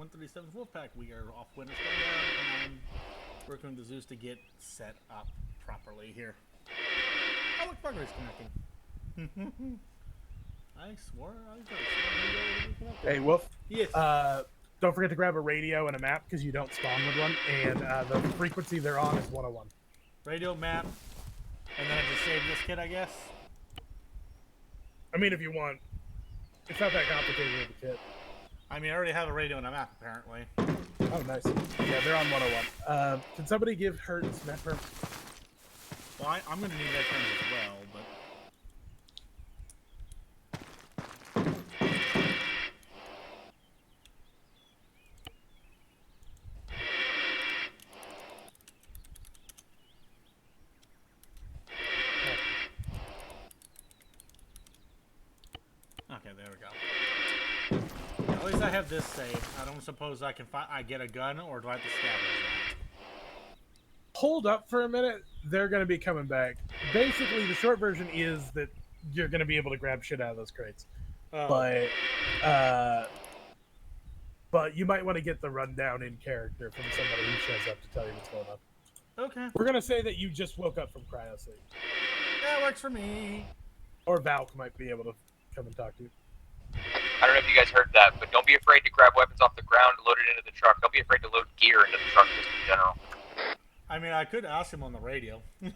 137th Wolfpack. We are off Winter Sundown, and I'm working with the Zeus to get set up properly here. Oh, look, Margaret's connecting. I swore I was connected. Hey, Wolf. Yes. Don't forget to grab a radio and a map because you don't spawn with one, and the frequency they're on is 101. Radio, map, and then I just save this kit, I guess? I mean, if you want. It's not that complicated with the kit. I mean, I already have a radio and a map, apparently. Oh, nice. Yeah, they're on 101. Can somebody give Hertz map perm? Well, I'm going to need that term as well, but... Okay, there we go. At least I have this saved. I don't suppose I can I get a gun, or do I have to scavenge that? Hold up for a minute. They're going to be coming back. Basically, the short version is that you're going to be able to grab shit out of those crates. But you might want to get the rundown in character from somebody who shows up to tell you what's going on. Okay. We're going to say that you just woke up from cryo sleep. That works for me. Or Valk might be able to come and talk to you. I don't know if you guys heard that, but don't be afraid to grab weapons off the ground, load it into the truck. Don't be afraid to load gear into the truck just in general. I mean, I could ask him on the radio. I'm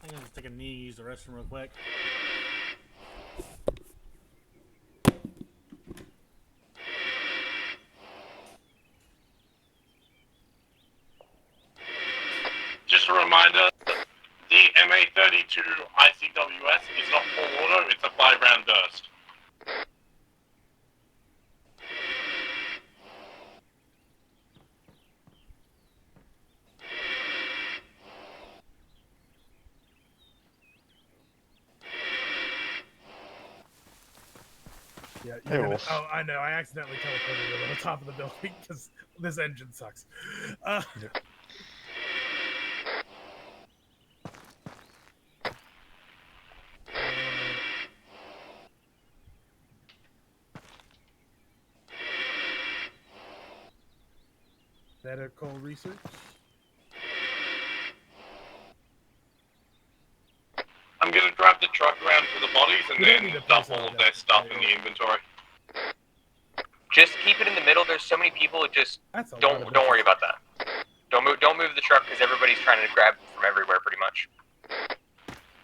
gonna just take a knee, use the restroom real quick. Just a reminder, the MA32 ICWS is not full auto, it's a 5-round burst. Yeah, oh, I know. I accidentally teleported over the top of the building because this engine sucks. Medical research. I'm going to drive the truck around for the bodies and then dump all of their stuff in the inventory. Just keep it in the middle. There's so many people. Just don't worry about that. Don't move the truck because everybody's trying to grab from everywhere, pretty much.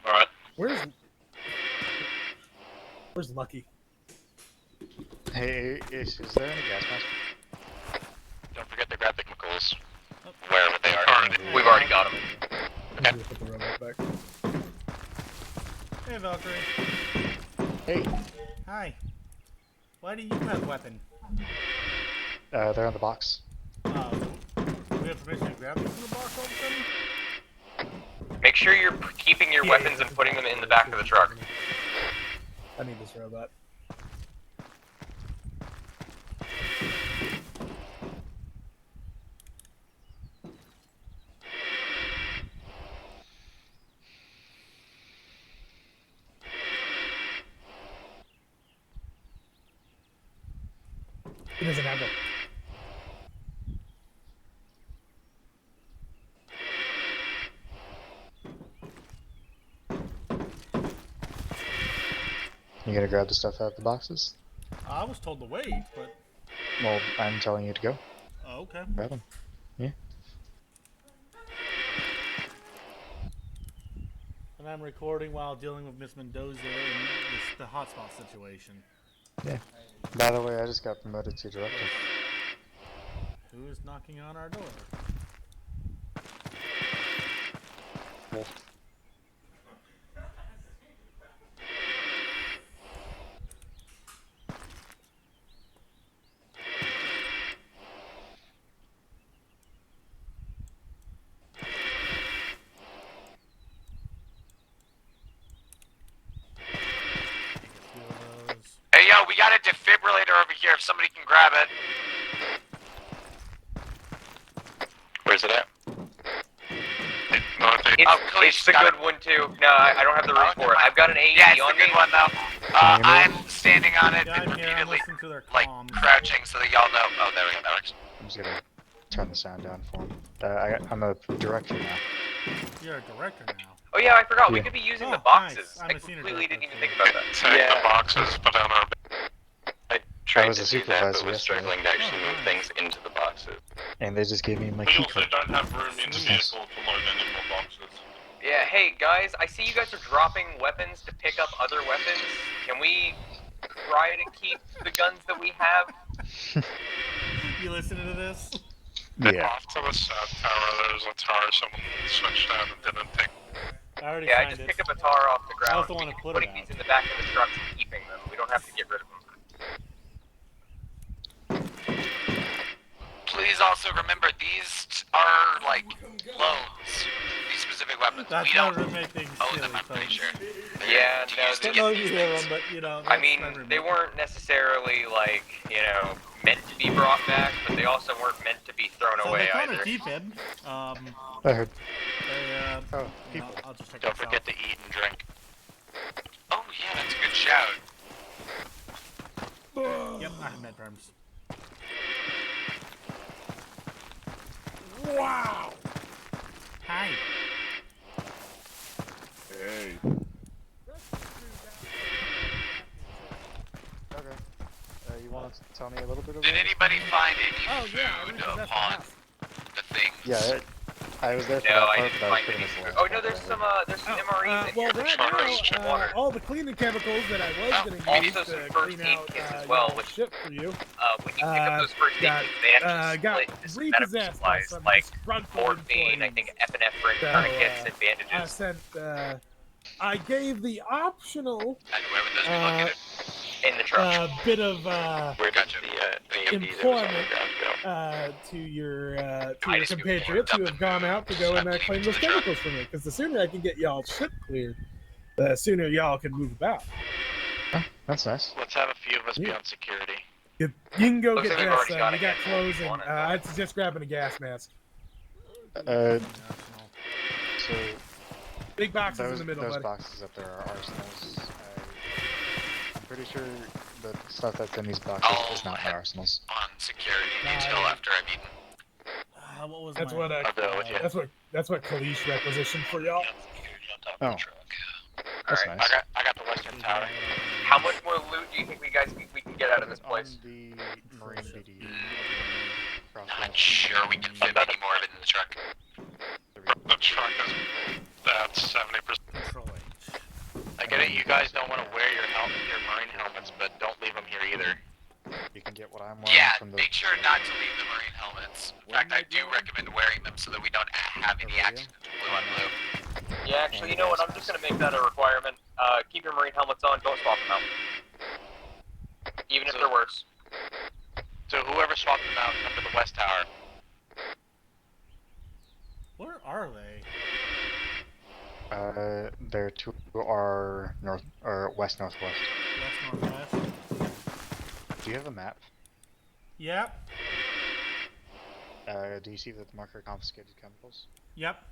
All right. Where's Lucky? Hey, is there any gas mask? Don't forget to grab the chemicals wherever they are. We've already got them. Okay. Put the robot back. Hey, Valkyrie. Hey. Hi. Why do you have a weapon? They're in the box. Do we have permission to grab them from the box all of a sudden? Make sure you're keeping your weapons and putting them in the back of the truck. I need this robot. He doesn't have them. You gonna grab the stuff out of the boxes? I was told to wait, but... Well, I'm telling you to go. Oh, okay. Grab them. Yeah. And I'm recording while dealing with Miss Mendoza and the hotspot situation. Yeah. By the way, I just got promoted to director. Who is knocking on our door? Wolf. Hey, yo, we got a defibrillator over here if somebody can grab it. Where's it at? It's the good one too. No, I don't have the room for it. I've got an AED on me. Yeah, it's the good one though. I'm standing on it Yeah, and I'm here. I'm repeatedly, listening to their like, comms. crouching so that y'all know. Oh, there we go. That works. I'm just gonna turn the sound down for him. I'm a director now. You're a director now. Oh yeah, I forgot. We Yeah. could be using Oh, the boxes. nice. I'm I a senior completely director, didn't even so- think about that. Take Yeah. the boxes, put down our. I Tried was to a do that, supervisor but was yesterday. struggling to actually Oh, move nice. things into the boxes. And they just gave me my We key also card. don't have room in the Sweet. vehicle to load any more boxes. Yeah, hey guys, I see you guys are dropping weapons to pick up other weapons. Can we try to keep the guns that we have? You listening to this? Yeah. Off to the south tower, there's a tower someone switched out and didn't take. I already Yeah, I signed just it. picked up a tar off the ground. I was the one We who can put put it these out. in the back of the trucks and keeping them. We don't have to get rid of them. Please also remember these are like loans. These specific weapons. That's we my don't roommate thing own silly, them, I'm pretty folks. sure. Yeah, to no, use to Don't get know if these you hear things. them, but you know. I That's mean, my roommate. they weren't necessarily like, you know, meant to be brought back, but they also weren't meant to be thrown So away they found either. a T-Pin. I heard. They, Oh, you know, people. I'll just check Don't this forget out. to eat and drink. Oh yeah, that's a good shout. Yep, I have med terms. Wow. Hi. Hey. Okay. You want to tell me a little bit about Did anybody find any Oh yeah, I food repossessed the upon house. the things? Yeah, I was there for No, that I part, didn't but I was find pretty any much food. lost. Oh no, there's some MREs in Well, here. right Charged now, water. all the cleaning chemicals that I was going to use also to some first clean aid out kits as your well, which- ship for you When you pick up those first aid got, kits, they actually got split into some medical repossessed by supplies some like disgruntled morphine, I think employees. epinephrine, So, tourniquets, and I bandages. sent, I gave the optional And where would those be located? In the truck. bit of Where got you the employment to your compatriots who have gone out to go and claim those chemicals for me. Because the sooner I can get y'all ship cleared, the sooner y'all can move about. Oh, that's nice. Let's have a few of us be Yeah. on security. You can go Looks get like we've dressed, already son. got We it. got clothes, If you and want it, I'd suggest grabbing a gas mask. So Big boxes those in the middle, those buddy. boxes up there are arsenals. I'm pretty sure the stuff that's in these boxes is not my arsenals. On security Nah, until I- after I've eaten. What was That's my... what I'll go with you. that's what Kalish requisitioned for y'all. Oh, that's Alright. nice. I got the western tower. How much more loot do you think we can get out of this On place? the Marine BD. Not sure we can fit any more of it in the truck. The truck is that's 70%. Control H. I get it, you guys don't want to wear your marine helmets, but don't leave them here either. You can get what I'm wearing Yeah, from the. make sure not to leave the marine helmets. In fact, I do recommend wearing them so that we don't have any accidents blue on blue. Yeah, actually, you know what? I'm just gonna make that a requirement. Keep your marine helmets on. Don't swap them out. Even if they're worse. So whoever swapped them out, come to the west tower. Where are they? They're to our north or west northwest. West, northwest. Do you have a map? Yep. Do you see the marker confiscated chemicals? Yep.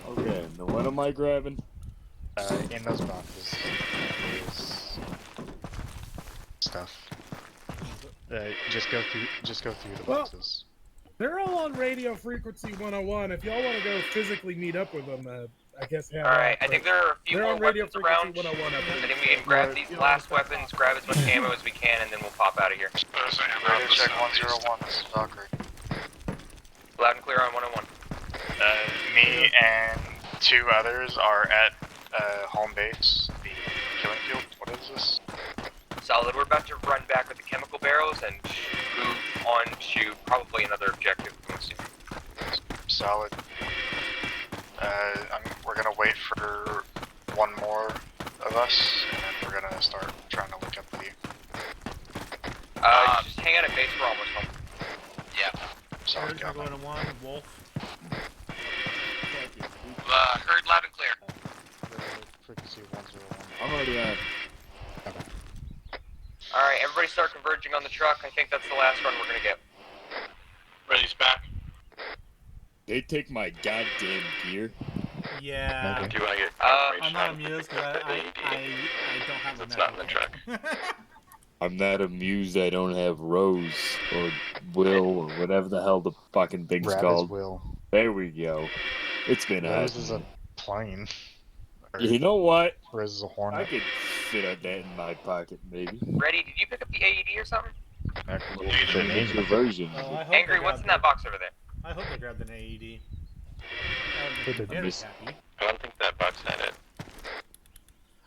Okay, now what am I grabbing? In those boxes is stuff. Just go through the Well, boxes. They're all on radio frequency 101. If y'all want to go physically meet up with them, I guess have Alright, that, I think but there are a few they're more on radio weapons frequency around. 101 up I there. think we can grab these last weapons, grab as much ammo as we can, and then we'll pop out of here. There's ammo at the southeast. This is Valkyrie. Loud and clear on 101. Me and two others are at home base, the killing field. What is this? Solid, we're about to run back with the chemical barrels and move on to probably another objective. Solid. We're gonna wait for one more of us, and then we're gonna start trying to look up the. Just hang out at base, we're almost home. Yeah. Solid, We're going to one. Wolf. Heard loud and clear. Frequency 101. I'm already on. Alright, everybody start converging on the truck. I think that's the last run we're gonna get. Ready's back. They take my goddamn gear. Yeah. Okay. Do you want to get I'm not amused because I don't have a It's not in the medical truck. kit. I'm not amused I don't have Rose or Will or whatever the hell the fucking thing's Rab is called. Will. There we go. It's been Rose is a happening. plane. Or You know what? Rose is a I hornet. could fit a that in my pocket, maybe. Ready? Did you pick up the AED or something? That Well, could fit me. it's your version. Oh, I hope Angry, they what's grabbed in that box over there? I hope they grabbed an AED. That would They make me did. very miss- happy. I don't think that box had it.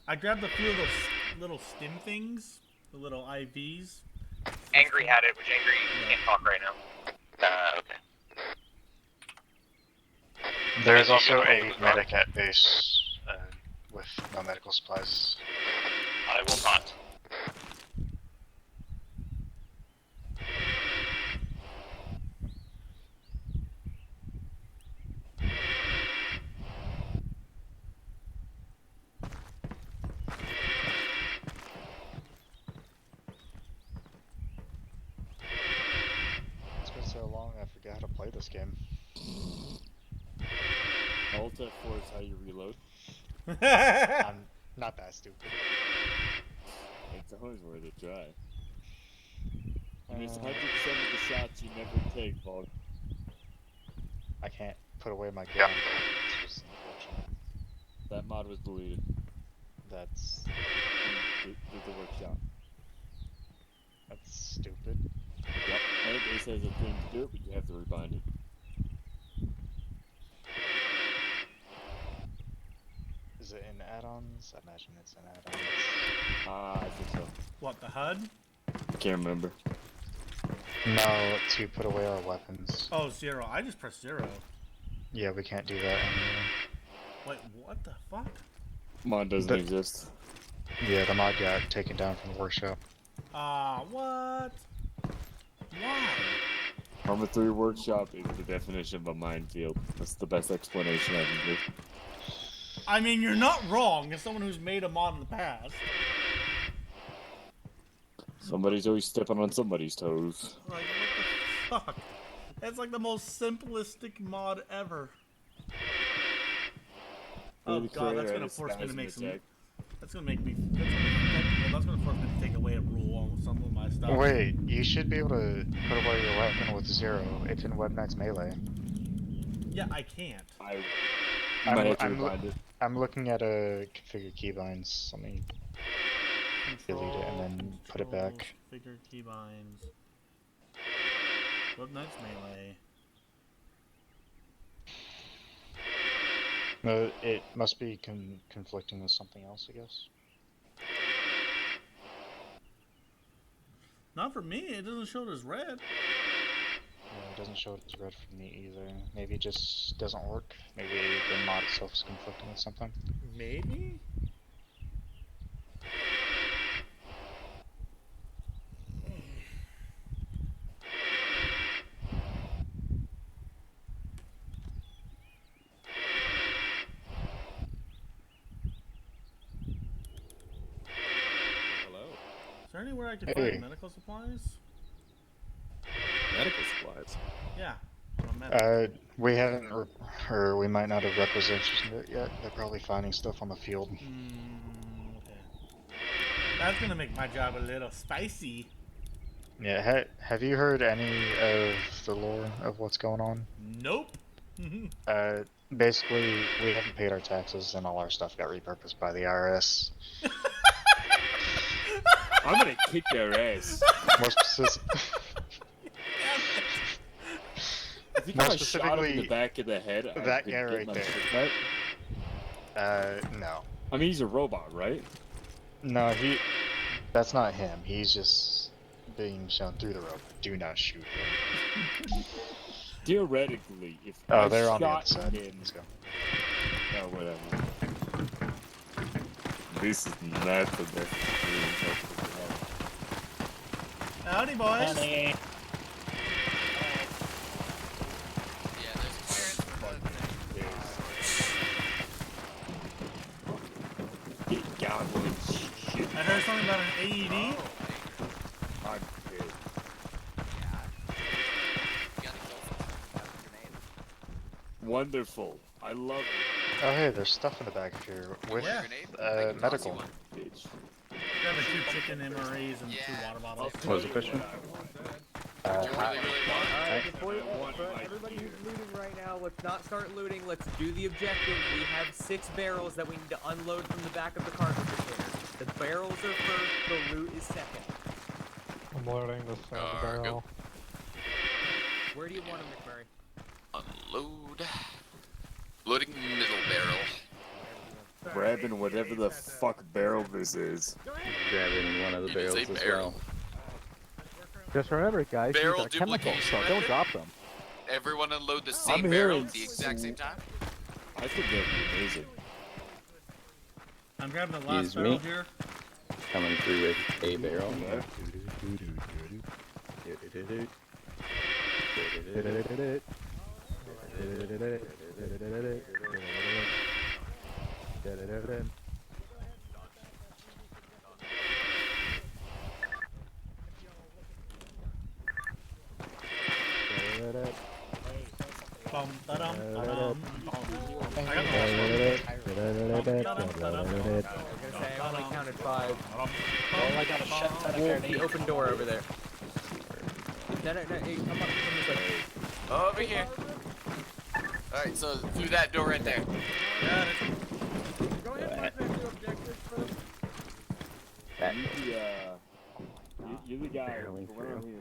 I grabbed a few of those little stim things, the little IVs. Angry had it, which Angry can't talk right now. Okay. There is also a medic at base with no medical supplies. I will not. It's been so long, I forgot how to play this game. Alt F4 is how you reload. I'm not that stupid. It's always worth a try. And it's 100% of the shots you never take, Paul. I can't put away my gun. It's just unfortunate. That mod was deleted. That's Did the workshop. stupid. Yep. And it says a thing to do it, but you have to rebind it. Is it in add-ons? I imagine it's in add-ons. I think so. What, the HUD? I can't remember. No, to put away our weapons. Oh, 0. I just pressed 0. Yeah, we can't do that anymore. Wait, what the fuck? Mod doesn't The- exist. Yeah, the mod got taken down from the workshop. What? Why? Arma 3 Workshop is the definition of a minefield. That's the best explanation I can give. I mean, you're not wrong as someone who's made a mod in the past. Somebody's always stepping on somebody's toes. Like, what the fuck? That's like the most simplistic mod ever. Oh The god, that's creator gonna had a force me to spasm make some... attack. That's gonna make me... That's gonna force me to take away a rule on some of my stuff. Wait, you should be able to put away your weapon with 0. It's in Web Knight's melee. Yeah, I can't. I I'm- might have to I'm lo- rebind it. I'm looking at configure keybinds. Let me delete it and then put it back. Figure keybinds. Web Knight's melee. No, it must be conflicting with something else, I guess. Not for me, it doesn't show it as red. Yeah, it doesn't show it as red for me either. Maybe it just doesn't work. Maybe the mod itself is conflicting with something. Maybe? Hello. Is there anywhere I can Hey. find medical supplies? Medical supplies. Yeah. I'm a medic. We haven't, or we might not have requisitioned it yet. They're probably finding stuff on the field. Okay. That's gonna make my job a little spicy. Yeah, have you heard any of the lore of what's going on? Nope. Basically, we haven't paid our taxes and all our stuff got repurposed by the IRS. I'm gonna kick their ass. More, I think More I shot him in the specifically, back of the head. I that could guy get right my there. shit back. No. I mean, he's a robot, right? No, that's not him. He's just being shown through the rope. Do not shoot him. Theoretically, if Oh, I they're on the other shot side. him, Let's go. oh, whatever. This is not the best experience I've Howdy, boys. ever Yeah, there's clearance for the thing. had. Get goblin shit. I heard something about an AED. I'm dead. Yeah. You gotta go for the grenade. Wonderful. I love it, Oh, hey, there's stuff in the back here with Yeah. Grenade? I can toss medical. you one. bitch. Grab the 2 chicken MREs and 2 water bottles. What was the question? Alright, everybody who's looting right now, let's not start looting. Let's do the objective. We have 6 barrels that we need to unload from the back of the cargo container. The barrels are first, the loot is second. I'm loading this barrel. Where do you want them, McMurray? Unload. Loading middle barrel. Grabbing whatever the fuck barrel this is. Grabbing one of the barrels as well. Just remember, guys, Barrel these are chemicals, so duplication don't method? drop them. Everyone unload the same I'm barrel hearing at the exact same time? I think that'd be amazing. I'm grabbing the last Excuse barrel me. here. Coming through with a barrel. Bum, da-dum, da-dum. I got the last one. I was gonna say, I only counted 5. Oh, I got a shit ton of Wolf, the open door over there. No, hey, come on, come this way. Over here. Alright, so through that door right there. Got it. Go ahead and mark that new objective for them. You're the guy around here who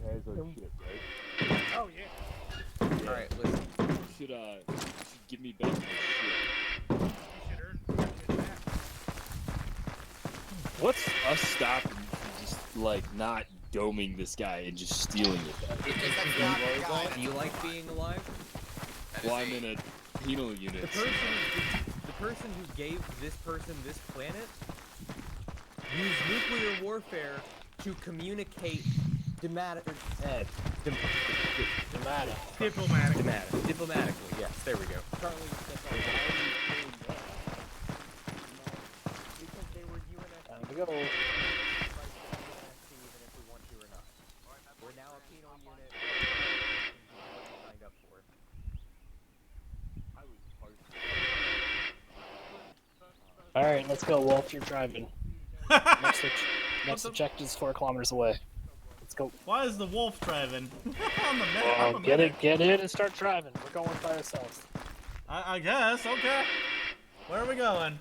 has our shit, right? Oh, yeah. Alright, listen. You should give me back my shit. You should earn it back. What's us stopping you from just, like, not doming this guy and just stealing it back? Do you like being alive? Well, I'm in a penal unit. The person who gave this person this planet used nuclear warfare to communicate diplomatically, yes, there we go. Charlie, that's all. Because they were UNSC. Time to go. Even if we want to or not. We're now a penal unit. Signed up for. Alright, let's go, Wolf. You're driving. Next objective is 4 kilometers away. Let's go. Why is the wolf driving? I'm a Well, medic. get in and start driving. We're going by ourselves. I guess, okay. Where are we going?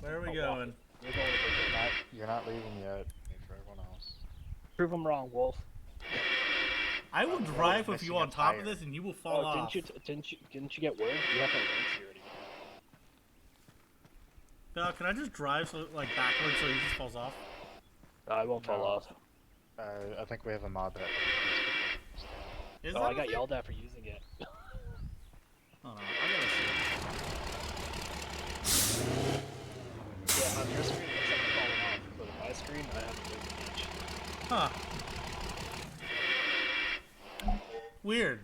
Where are we going? You're not leaving yet. Wait for everyone else. Prove them wrong, Wolf. I will drive with you on top of this and you will fall off. Didn't you get word? You have no ranks here anymore. Val, can I just drive so like backwards so he just falls off? I won't fall off. I think we have a mod that. Is Oh, that I got okay? yelled at for using it. Hold on, I gotta see. Yeah, on your screen it looks like it's falling off, but on my screen I haven't moved an inch. Huh. Weird.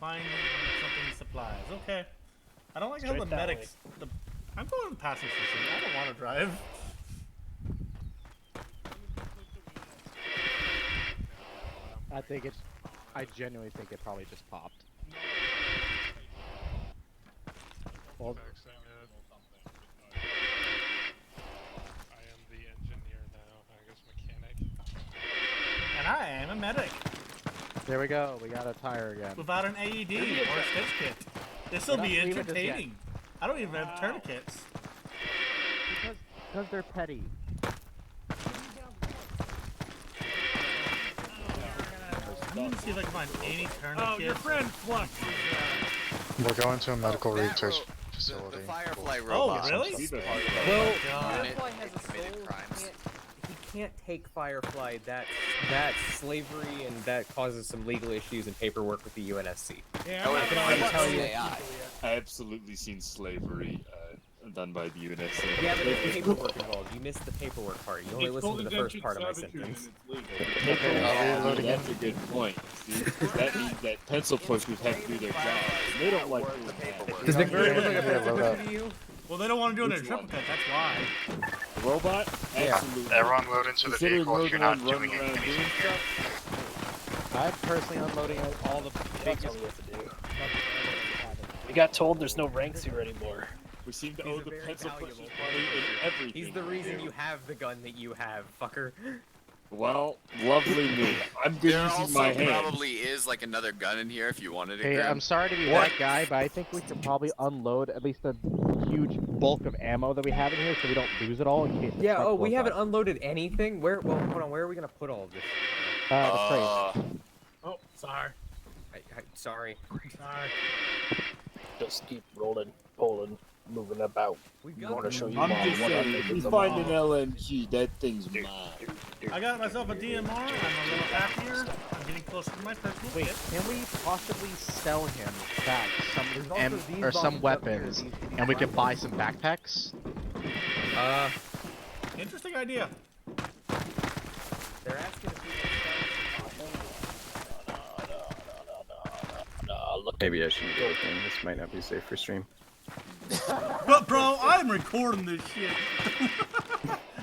Find something supplies. Okay. I don't like how the Straight that medics. I'm going to passenger seat. I don't want to drive. I genuinely think it probably just popped. Well, I am the engineer now, I guess mechanic. And I am a medic. there we go. We got a tire again. Without an AED or a stitch kit. This will We're be not leaving this yet. entertaining. I don't even have tourniquets. Because they're petty. Let me see if I can find any tourniquets. Oh, your friend Flux is, We're going to a medical research The facility. Firefly Oh, robot. really? Well, God. Firefly has a Committed soul. crimes. He can't take Firefly. That's slavery, and that causes some legal issues and paperwork with the UNSC. Yeah, Oh, I'm I not can gonna tell lie. you. I absolutely seen slavery done by the UNSC. Yeah, but there's paperwork involved. You missed the paperwork part. You only listened to the first part of my sentence. That's a good point. See, that means that pencil pushers have to do their job. They don't like doing that. Does McMurray look like a Yeah, pencil load up. pusher to you? Well, they don't want to do it in Which their one? triplicate, that's why. The robot? Yeah. Absolutely. Everyone load into the Considering vehicle we're if you're the not one running doing around anything doing here. stuff. I'm personally unloading all the Don't tell me what to do. We got told there's no ranks here anymore. We seem to He's owe a the very pencil valuable pushers money in everything. He's the we reason do. you have the gun that you have, fucker. Well, lovely me. I'm good There using also my hands. probably is like another gun in here if you wanted it. Hey, Grim. I'm sorry to be that guy, but I think we could probably unload at least a huge bulk of ammo that we have in here so we don't lose it all in case the Yeah, truck oh, we blows haven't up. unloaded anything? Where, well, hold on, where are we gonna put all of this? The crate. Oh, sorry. Sorry. Sorry. Just keep rolling, pulling, moving about. We want to show you I'm all just what I saying, think if we is find an about. LMG, that thing's mine. I got myself a DMR. I'm a little happier. I'm getting closer to my personal Wait, kit. can we possibly sell him back There's some also these or some boxes up here, weapons, these and we could buy some backpacks? Interesting idea. They're asking if we can Maybe I shouldn't go with him. This might not be safe for stream. But bro, I'm recording this shit.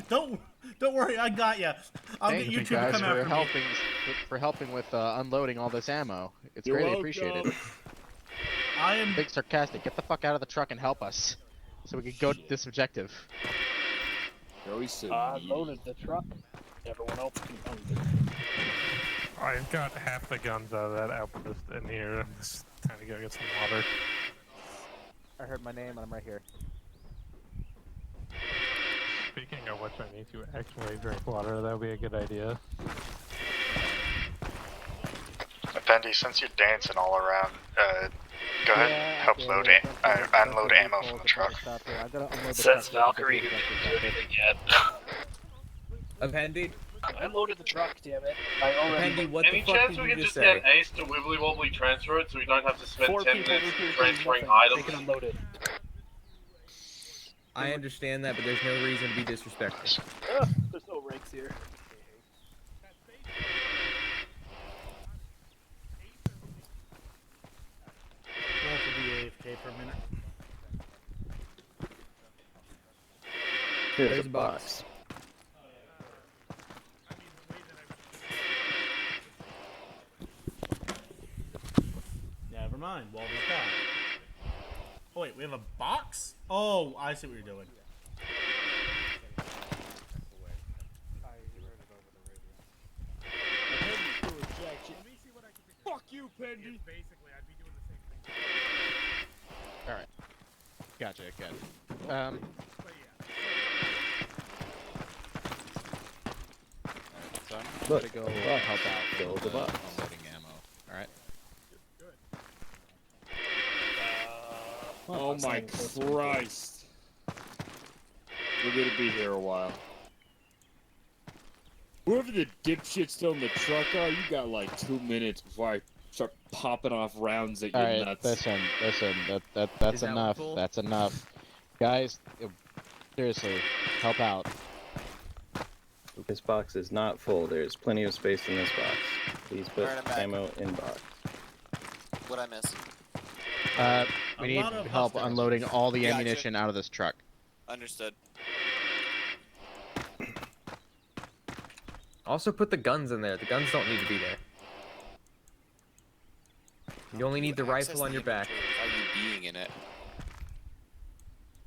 don't worry, I got ya. I'll Thank get you YouTube to guys come after me. for helping with unloading all this ammo. It's You're greatly welcome. appreciated. I am Big sarcastic. Get the fuck out of the truck and help us, so we can go to this objective. Always so I loaded the truck. Everyone else can fund it. I've got half the guns out of that outpost in here. I'm just trying to go get some water. I heard my name and I'm right here. Speaking of which, I need to actually drink water. That would be a good idea. Bendy, since you're dancing all around, go ahead and help unload ammo from the truck. Says Valkyrie, who didn't do anything yet. Appended? I loaded the truck, damn it. Appended, what the Any fuck chance did we you can just just say? get Ace to wibbly wobbly transfer it so we don't have to spend 4 10 people minutes over here transferring doing nothing. items? They can unload it. I understand that, but there's no reason to be disrespectful. There's no ranks here. Wolf will be AFK for a minute. Here's a box. Never mind. Wolf is back. Oh wait, we have a box? Oh, I see what you're doing. Fuck you, Pendy. Basically, I'd be doing the same thing. Alright. Gotcha, good. So I'm gonna go help out Fill with the box. unloading ammo. Alright. Oh my Christ. We're gonna be here a while. Whoever the dipshits still in the truck are, you got like 2 minutes before I start popping off rounds at your Alright, nuts. listen, that's Is that enough. full? That's enough. Guys, seriously, help out. This box is not full. There's plenty of space in this box. Please put Alright, I'm back. ammo in box. What'd I miss? We A need lot of help hostiles. unloading all the Gotcha. ammunition out of this truck. Understood. Also put the guns in there. The guns don't need to be there. You only need the rifle on your back. Are you being in it?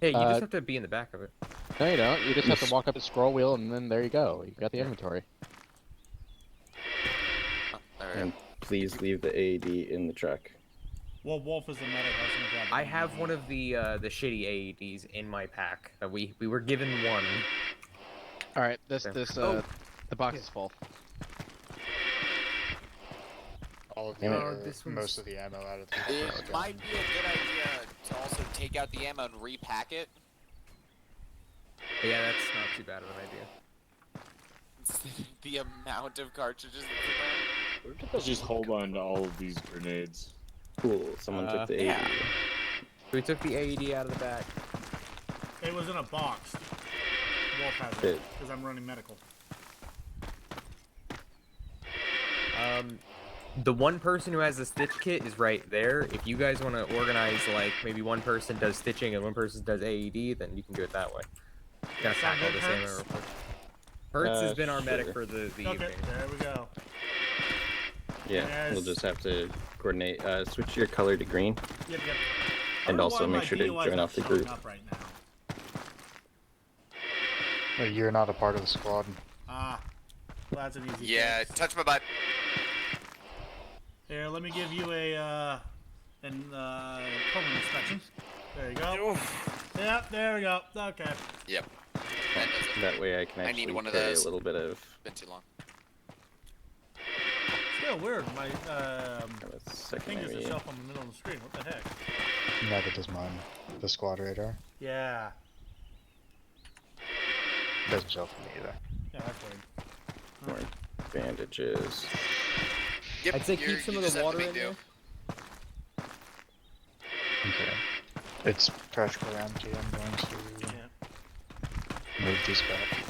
Hey, you just have to be in the back of it. No, you don't. You just have to walk up the scroll wheel, and then there you go. You've got the inventory. And please leave the AED in the truck. Well, Wolf is the medic. I was gonna grab I it. have one of the shitty AEDs in my pack. We were given one. All right, the box is full. All of Damn it. most of the ammo out of the It might be a good idea to also take out the ammo and repack it. Yeah, that's not too bad of an idea. The amount of cartridges that's in there. Let's just hold on to all of these grenades. Cool. Someone took the AED. Yeah. We took the AED out of the back. It was in a box. Wolf has it Good. because I'm running medical. The one person who has the stitch kit is right there. If you guys want to organize, like, maybe one person does stitching and one person does AED, then you can do it that way. Gotta Sound tackle good, the same Hertz? real quick. Hertz has been our sure. medic for the Okay, evening. there we go. Yeah, Yes. we'll just have to coordinate. Switch your color to green. Yep. And also make sure to join off the group. Up right now. You're not a part of the squad. Well, that's an easy Yeah, fix. touch my butt. Here, let me give you a colon inspection. There you go. Yep, there we go. Okay. Yep. That does it. That way I can I actually need one of carry those. a little bit of. Been too long. Still weird. My fingers secondary. are shelf on the middle of the screen. What the heck? Neither does mine. The squad radar. Yeah. Doesn't show for me either. Yeah, that's weird. More bandages. Yep, I'd say keep some of the water in there. Okay. It's practically empty. I'm going to move these back.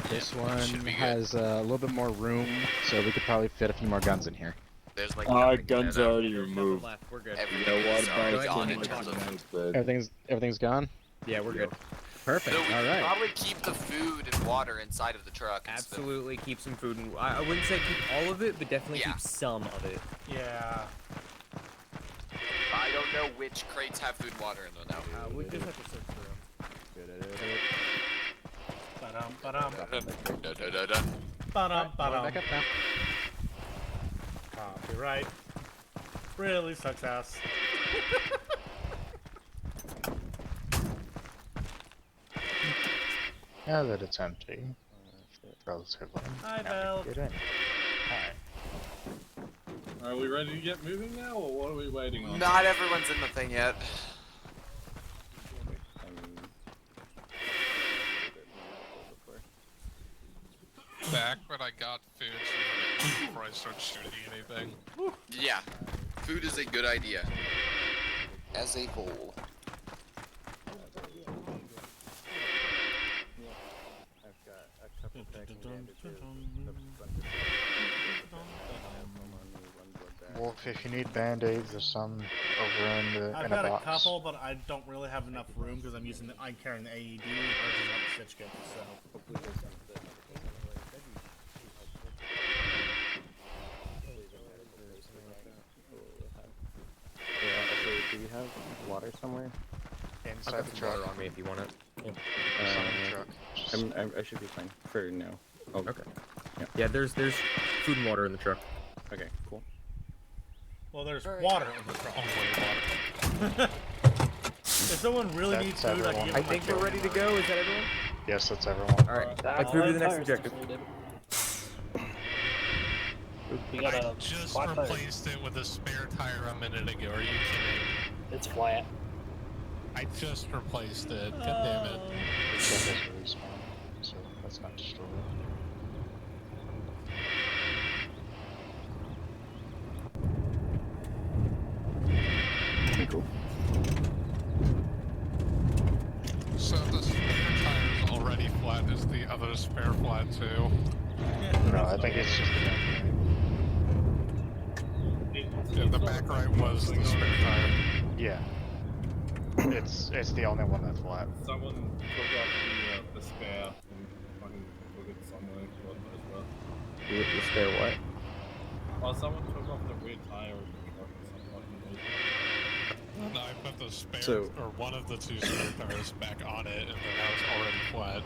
This one has a little bit more room, so we could probably fit a few more guns in here. There's like guns are already removed. We're good. Everything's gone. Yeah, we're good. Perfect. So we All can right. probably keep the food and water inside of the truck. Absolutely, keep some food. And I wouldn't say keep all of it, but definitely keep some of it. Yeah. I don't know which crates have food and water in them now. We just have to search through them. Ba-dum. Back up now. Copyright. Really sucks ass. Now that it's empty, relatively. Hi, now Belle. we can get in. Are we ready to get moving now, or what are we waiting on? Not everyone's in the thing yet. Back when I got food before I started shooting anything. Yeah, food is a good idea. As a whole. Wolf, if you need band-aids, there's some over in a I've got a box. couple, but I don't really have enough room because I'm carrying the AED versus not the stitch kit. So. Do you have water somewhere? Inside the truck. on me if you want it. Some in the truck. I should be fine for now. Oh. Okay. Yeah, there's food and water in the truck. Okay, cool. Well, there's water in the truck. If someone really needs food, I can give them I think we're ready to go. Is that everyone? Yes, that's everyone. Alright, let's move to the next objective. I just replaced it with a spare tire a minute ago. Are you kidding? It's flat. I just replaced it. God damn it. It's got this respawn, so that's not destroyed. Cool. So the spare tire is already flat. Is the other spare flat too? No, I think it's just the back right. Yeah, the back right was the spare tire. Yeah. It's the only one that's flat. Someone took off the spare and fucking took it somewhere as well. The spare what? Oh, someone took off the rear tire of the truck or something. No, I put the spare, So- or one of the two spare tires back on it, and then now it's already flat.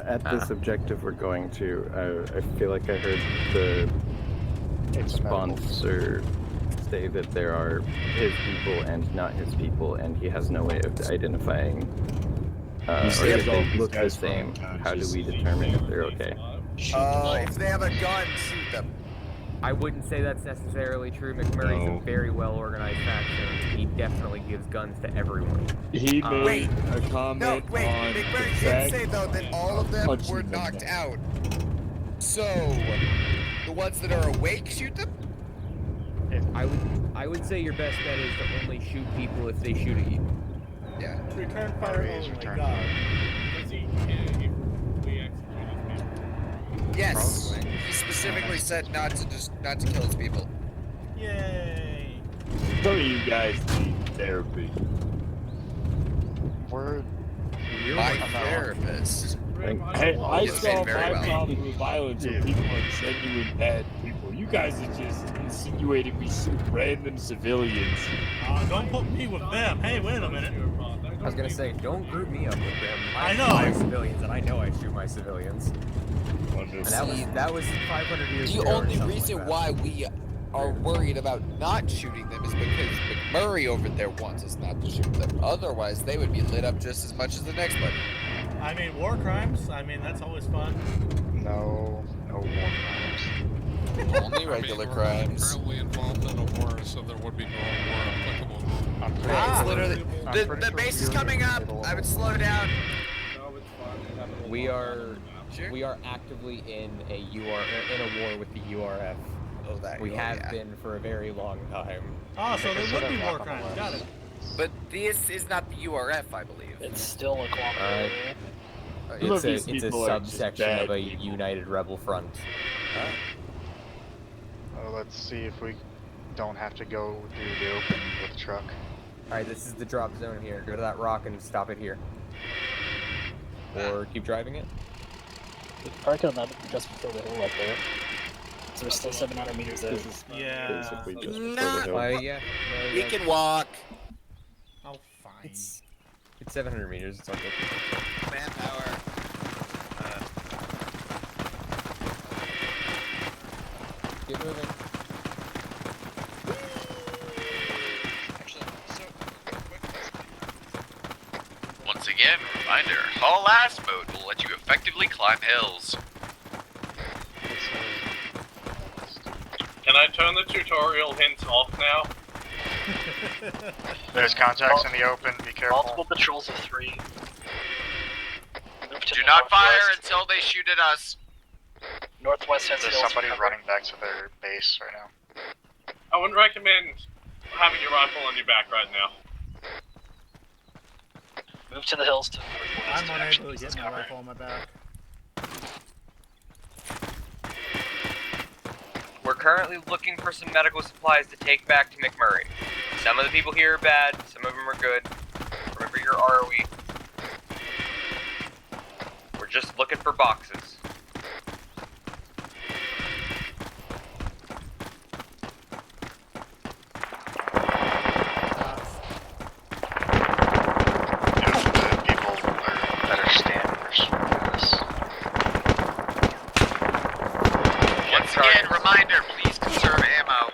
At this objective we're going to, I feel like I heard the sponsor say that there are his people and not his people, and he has no way of identifying, or if they look the same. How do we determine if they're okay? If they have a gun, shoot them. I wouldn't say that's necessarily true. McMurray's a very well organized faction. He definitely gives guns to everyone. He made a comment on McMurray did say though that all of them were knocked out. So the ones that are awake, shoot them. I would say your best bet is to only shoot people if they shoot at you. Yeah. Return fire only. God. Does he care if we execute his people? Yes. He specifically said not to kill his people. Yay. Some of you guys need therapy. We're my therapist. Hey, I solve my problem with violence, and people are genuine bad people. You guys are just insinuating we shoot random civilians. Don't put me with them. Hey, wait a minute. I was gonna say, don't group me up with them. I know. I civilians, and I know I shoot my civilians. Wonderful. And that was 500 years ago. The only or something reason like why we are worried about not shooting them is because McMurray over there wants us not to shoot them. Otherwise, they would be lit up just as much as the next one. I mean, war crimes. I mean, that's always fun. No war crimes. Only regular crimes. Currently involved in a war, so there would be no war applicable. It's literally the base is coming up. I would slow down. We are actively in a war with the URF. We have been for a very long time. Oh, so there would be war crimes. Got it. But this is not the URF, I believe. It's still a kilometer. It's a subsection of a United Rebel Front. Well, let's see if we don't have to go through the open with the truck. Alright, this is the drop zone here. Go to that rock and stop it here. Or keep driving it. We can park on that just before the hill up there. So we're still 700 meters out. Yeah. Yeah. We can walk. Oh, fine. It's 700 meters. It's all good. Manpower. Get moving. Once again, reminder, haul ass mode will let you effectively climb hills. Can I turn the tutorial hints off now? There's contacts in the open, be careful. Multiple patrols of 3. Do not fire until they shoot at us. Northwest has There's hills. somebody running back to their base right now. I wouldn't recommend having your rifle on your back right now. Move to the hills to the northwest. I'm unable to get my rifle on my back. We're currently looking for some medical supplies to take back to McMurray. Some of the people here are bad, some of them are good. Remember your ROE. We're just looking for boxes. Once again, reminder, please conserve ammo.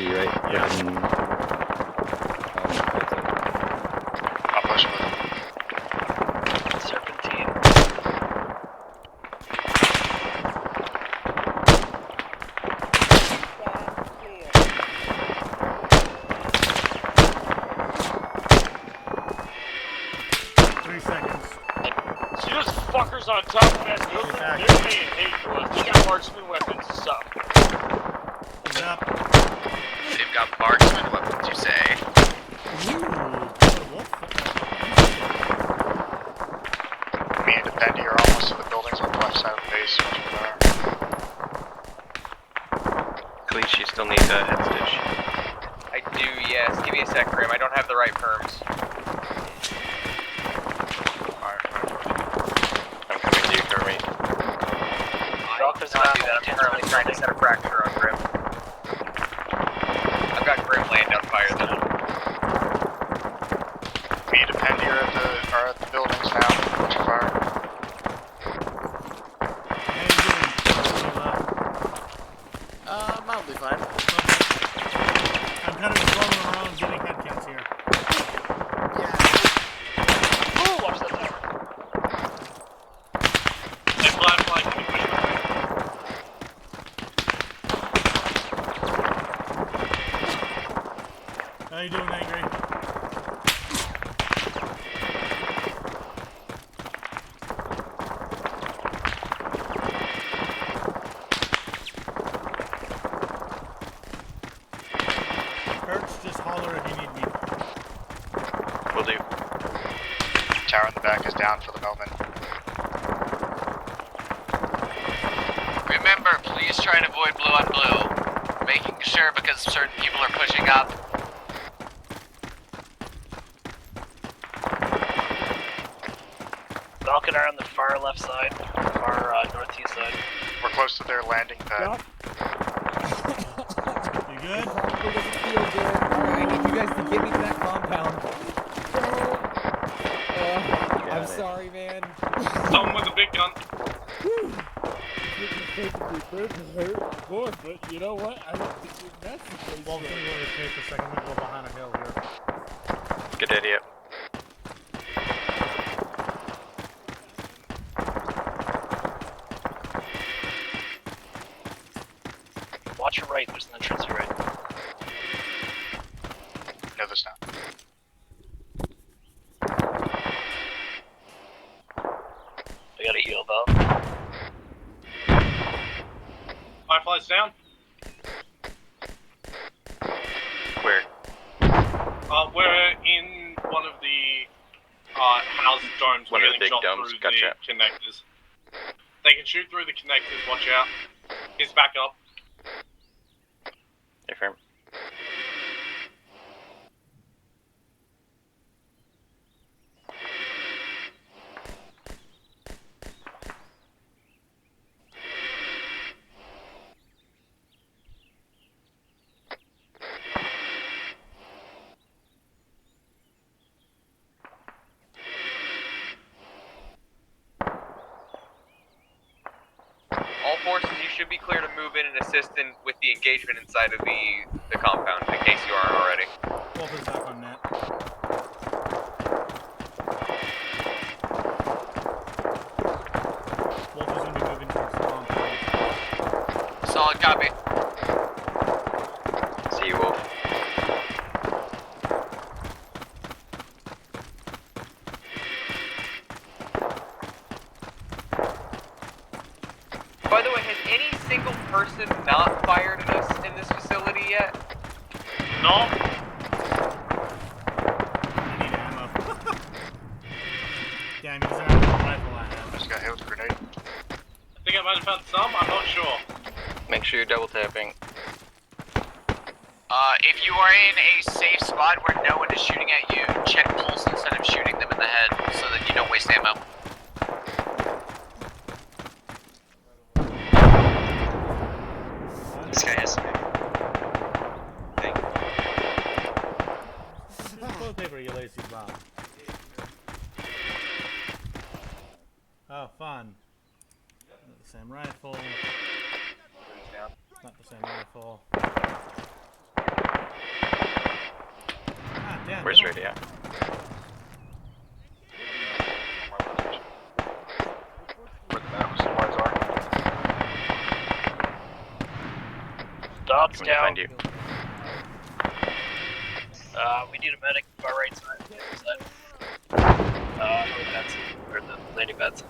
be right. Yeah. I'll push with him. Serpentine. See those fuckers on top of that building? They're paying hate to us. They got marksman weapons and stuff. They've got marksman weapons, you say? Me and Dependi are almost to the buildings on the left side of the base. Cleese, you still need a head stitch. I do, yes. Give me a sec, Grim. I don't have the right perms. I'm coming to you, Kermit. I cannot do that. I'm currently trying to set a fracture on Grim. I've got Grim laying down fire though. Me and Dependi are at the buildings now. Watch your fire. Mildly fine. I'm kind of rolling around getting head counts here. Ooh, watch that tower. Hey, Firefly, can you push my way? How you doing, Angry? Kurtz, just holler if you need me. Will do. Tower in the back is down for the moment. Remember, please try and avoid blue on blue. Making sure because certain people are pushing up. Falcon are on the far left side, far northeast side. We're close to their landing pad. You good? Alright, I need you guys to get me to that compound. I'm sorry, man. Someone with a big gun. But you know what? I don't think that's the case. Well, can you wait for a second? We go behind a hill here. Good idiot. Watch your right, there's an entrance to your right. No, there's not. I got a heal though. Firefly's down. Where? We're in one of the house domes. One We're of the getting big shot domes, through gotcha. the connectors. They can shoot through the connectors, watch out. He's back up. Affirm. All forces, you should be clear to move in and assist with the engagement inside of the compound, in case you aren't already. Wolf is back on net. Wolf is going to be moving towards the compound. Solid copy. See you, Wolf. By the way, has any single person not fired at us in this facility yet? No. I need ammo. Damn, he doesn't have a rifle I have. Just got hit with a grenade. I think I might have found some, I'm not sure. Make sure you're double tapping. If you are in a safe spot where no one is shooting at you, check pulse instead of shooting them in the head so that you don't waste ammo. This guy has some. Thank you. Toilet paper, you lazy bum. Oh, fun. Not the same rifle. Not the same rifle. Where's ready at? Where the medical supplies are. Dogs Coming to down. find you. We need a medic on our right side. The beds, or the landing beds.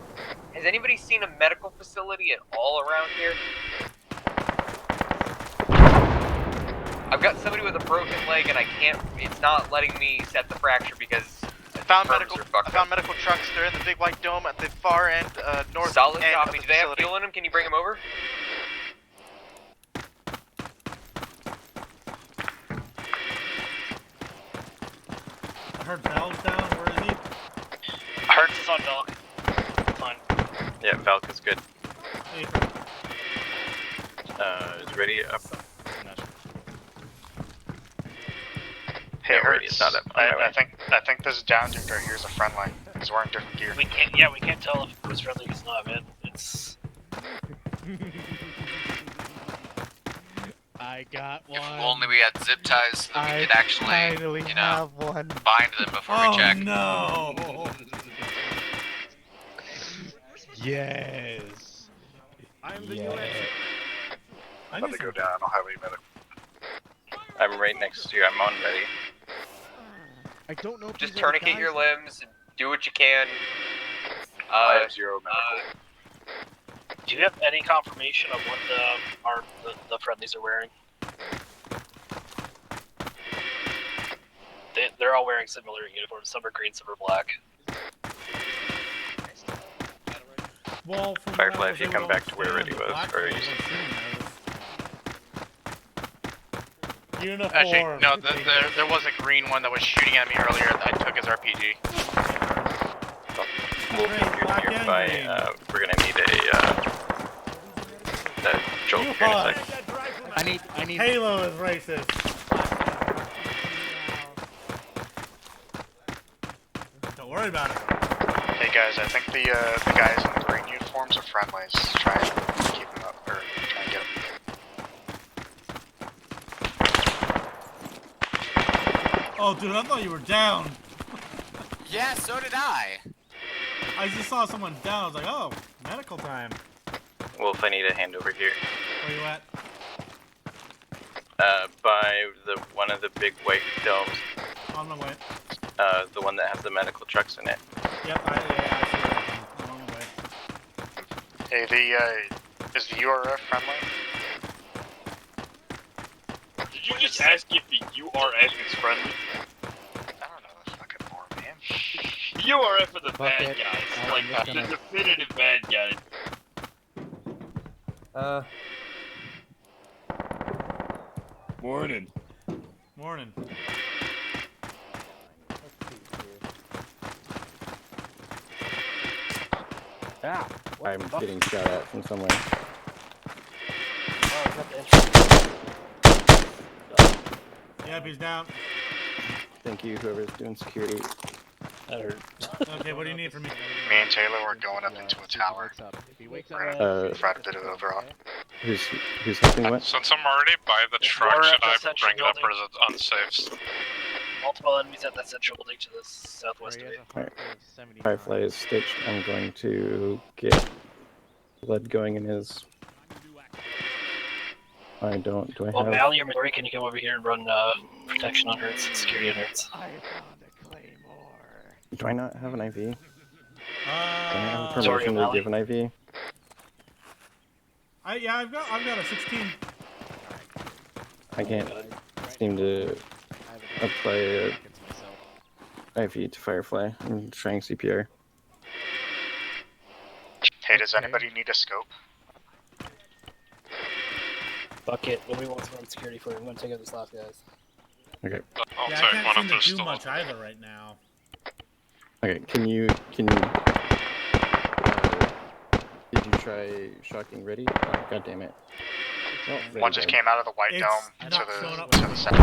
Has anybody seen a medical facility at all around here? I've got somebody with a broken leg and I can't, it's not letting me set the fracture because I found medical trucks. They're in the big white dome at the far end, north Solid end copy. of Do the they have facility. fuel in them? Can you bring them over? I heard Val's down. Where is he? Hertz is on Valk. Fine. Yeah, Valk is good. Hey, Is ready up? Hey, No, Hertz. Ready is not up. On my way. I think this down dude right here is a friendly. He's wearing different gear. We can't tell if who's friendly who's not, man. It's. I got one. If only we had zip ties so that we could actually, you know, bind them before we check. No. Yes. I'm the US. I Let need me go some. down. I'll have a medic. I'm right next to you. I'm on ready. I don't know if Just these are the tourniquet your guys- limbs and do what you can. I have 0 medical. Do you have any confirmation of what the friendlies are wearing? They're all wearing similar uniforms. Some are green, some are black. Well, from Firefly, what I if you was come able back to where understand, Ready was, black or people east. were shooting at us. Uniform. Actually, no, there was a green one that was shooting at me earlier that I took his RPG. Wolf, if you're nearby, we're gonna need a jolt here in a sec. I need. Halo is racist. Don't worry about it. Hey guys, I think the guys in the green uniforms are friendlies. Try and keep them up, or try and get them. Oh, dude, I thought you were down. Yeah, so did I. I just saw someone down. I was like, oh, medical time. Wolf, I need a hand over here. Where you at? By one of the big white domes. On my way. The one that has the medical trucks in it. Yep, I see it. I'm on my way. Hey, is the URF friendly? Did you just ask if the URF is friendly? I don't know the fucking more, man. The URF are the bad Bucket. guys. I'm Like, just the gonna- definitive bad guys. Morning. Morning. Ah, I'm getting shot at from somewhere. Oh, is that the entrance? Yep, he's down. Thank you, whoever's doing security. That hurt. Okay, what do you need from me? Me and Taylor were going up into a tower. If he wakes up, Tried a bit of overall. Who's helping what? Since I'm already by the truck, URF should I essential bring it up or building. is it unsafe? Multiple enemies at that central building to the southwest of it. Alright. Firefly is stitched. I'm going to get blood going in his. I don't. Do I Well, have? Val, you're McRae, can you come over here and run protection on Hertz and security on Hertz? I found a claymore. Do I not have an IV? Do I have Sorry, permission to O'Malley. give an IV? Yeah, I've got a 16. I can't seem to apply a IV to Firefly. I'm trying CPR. Hey, does anybody need a scope? Bucket, nobody wants to run security for you. I'm gonna take out this last guys. Okay. I'll Yeah, I take can't one seem if to there's do still much either right now. Okay. Can you? Did you try shocking ready? Oh, God damn it. One just came out of the white It's dome not showing up. to the center.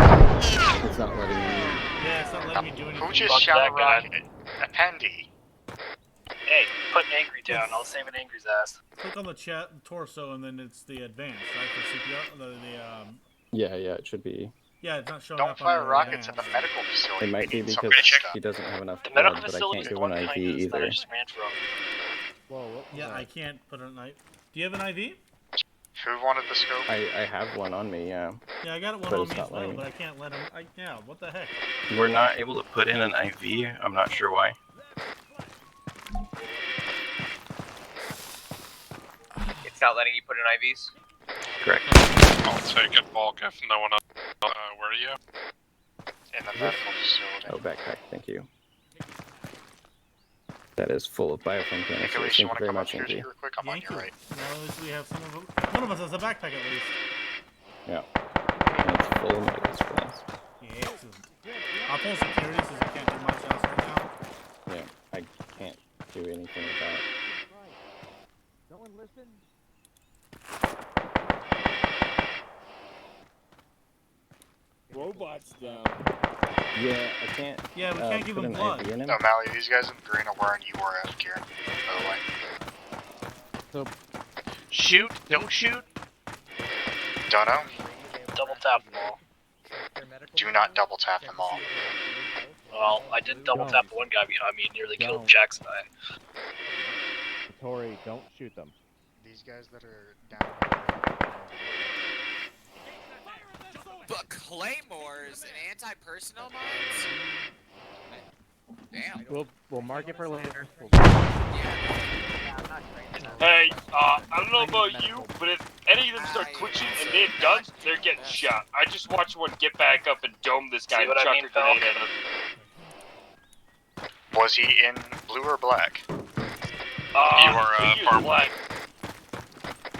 It's not letting me. Yeah, it's not letting me do anything. Who just Fuck shot that a guy. rocket? Appendee. Hey, put Angry down. I'll save an Angry's ass. Click on the torso and then it's the advanced, right? For CPR. Yeah, it should be. Yeah, it's not showing Don't up on fire your rockets advance. at the medical facility. It might We be need because somebody to check. he doesn't have enough The blood, medical but I facility can't is the give one an IV behind us that I either. just ran from. Whoa, what was Yeah, that? I can't put an IV. Do you have an IV? Who wanted the scope? I have one on me, yeah. Yeah, I got one But on it's me not as well, letting but me. I can't let him. Yeah, what the heck? We're not able to put in an IV. I'm not sure why. It's not letting you put in IVs? Correct. I'll take it, bulk, if no one else. Where are you? In the medical facility. Oh, backpack, thank you. That is full of biofilm canisters. Nicholas, Thank you you want to very come up much, here Inky. real quick? I'm on your right. Now at least we have some of them. One of us has a backpack at least. Yeah. And it's full of medical supplies. Yeah, excellent. I'll pull security since I can't do much else right now. Yeah, I can't do anything about. No one listen? Robots down. Yeah, I can't. Yeah, we can't give put him an blood. IV in him. No, Mally, these guys in green are wearing URF gear, by the way. So, Shoot, don't shoot. Don't know. Double tap them all. Do not double tap them all. Well, I did double tap the one guy behind me and nearly killed Jackson. Tori, don't shoot them. These guys that are down. But Claymores and anti-personnel mines? Damn. We'll mark it for later. Hey, I don't know about you, but if any of them start twitching and they have guns, they're getting shot. I just watched one get back up and dome this guy and chuck a grenade at him. Was he in blue or black? You are far black.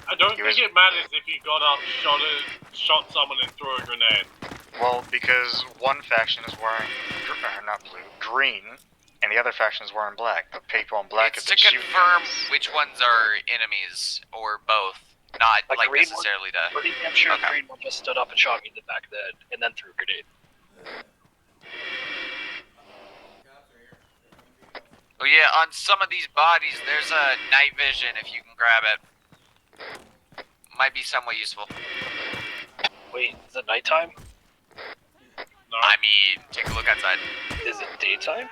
I don't think it matters if you got up, shot someone, and threw a grenade. Well, because one faction is wearing, not blue, green, and the other faction is wearing black. The people in black It's have to been shooting confirm at us. which ones are enemies, or both. Not like green necessarily one, to... pretty damn sure the green one just stood up and shot me in the back of the head, and then threw a grenade. Oh yeah, on some of these bodies, there's a night vision if you can grab it. Might be somewhat useful. Wait, is it nighttime? No. I mean, take a look outside. Is it daytime?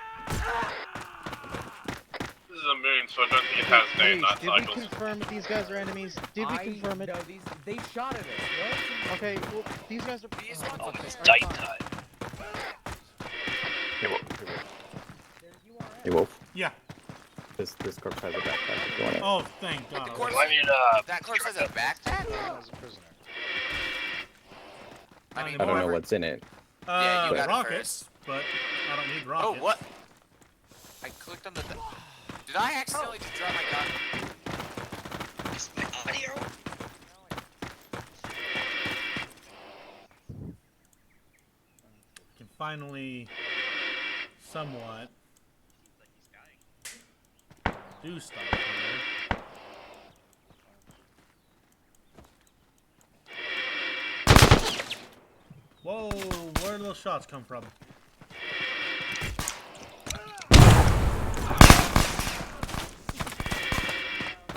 This is a moon, so I don't think it has day and night Did we cycles. confirm if these guys are enemies? Did we confirm it? No, they shot at us. What? Okay, well, these guys are. Oh, it's nighttime. Hey, Wolf. Hey, Wolf. Yeah. This corpse has a backpack. If you want it. Oh, thank God. That corpse has a backpack? As a prisoner. I don't know what's in it. Yeah, you got it rockets, but I don't need rockets. Oh, what? I clicked on the... Did I accidentally just drop my gun? It's my audio. Can finally, somewhat, do stuff here. Whoa, where did those shots come from?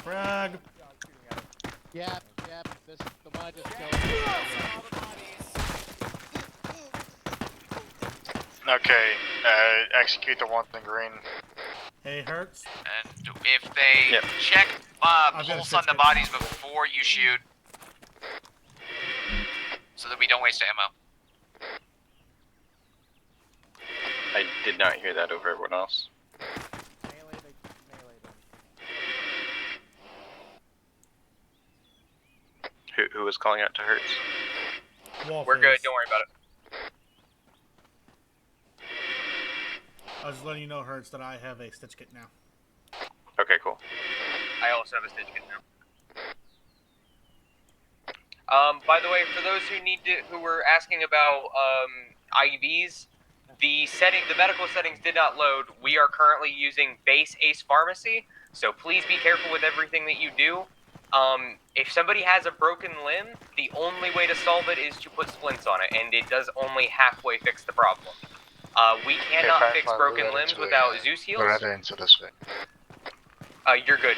Frag. Yep, this is the one I just killed. Okay, execute the one in green. Hey, Hertz. And if they check pulse on the bodies before you shoot, so that we don't waste ammo. I did not hear that over everyone else. Who was calling out to Hertz? We're good, don't worry about it. I was letting you know, Hertz, that I have a stitch kit now. Okay, cool. I also have a stitch kit now. By the way, for those who were asking about IVs, the medical settings did not load. We are currently using base Ace Pharmacy, so please be careful with everything that you do. If somebody has a broken limb, the only way to solve it is to put splints on it, and it does only halfway fix the problem. We cannot fix broken limbs without Zeus heals. Put it into this way. You're good.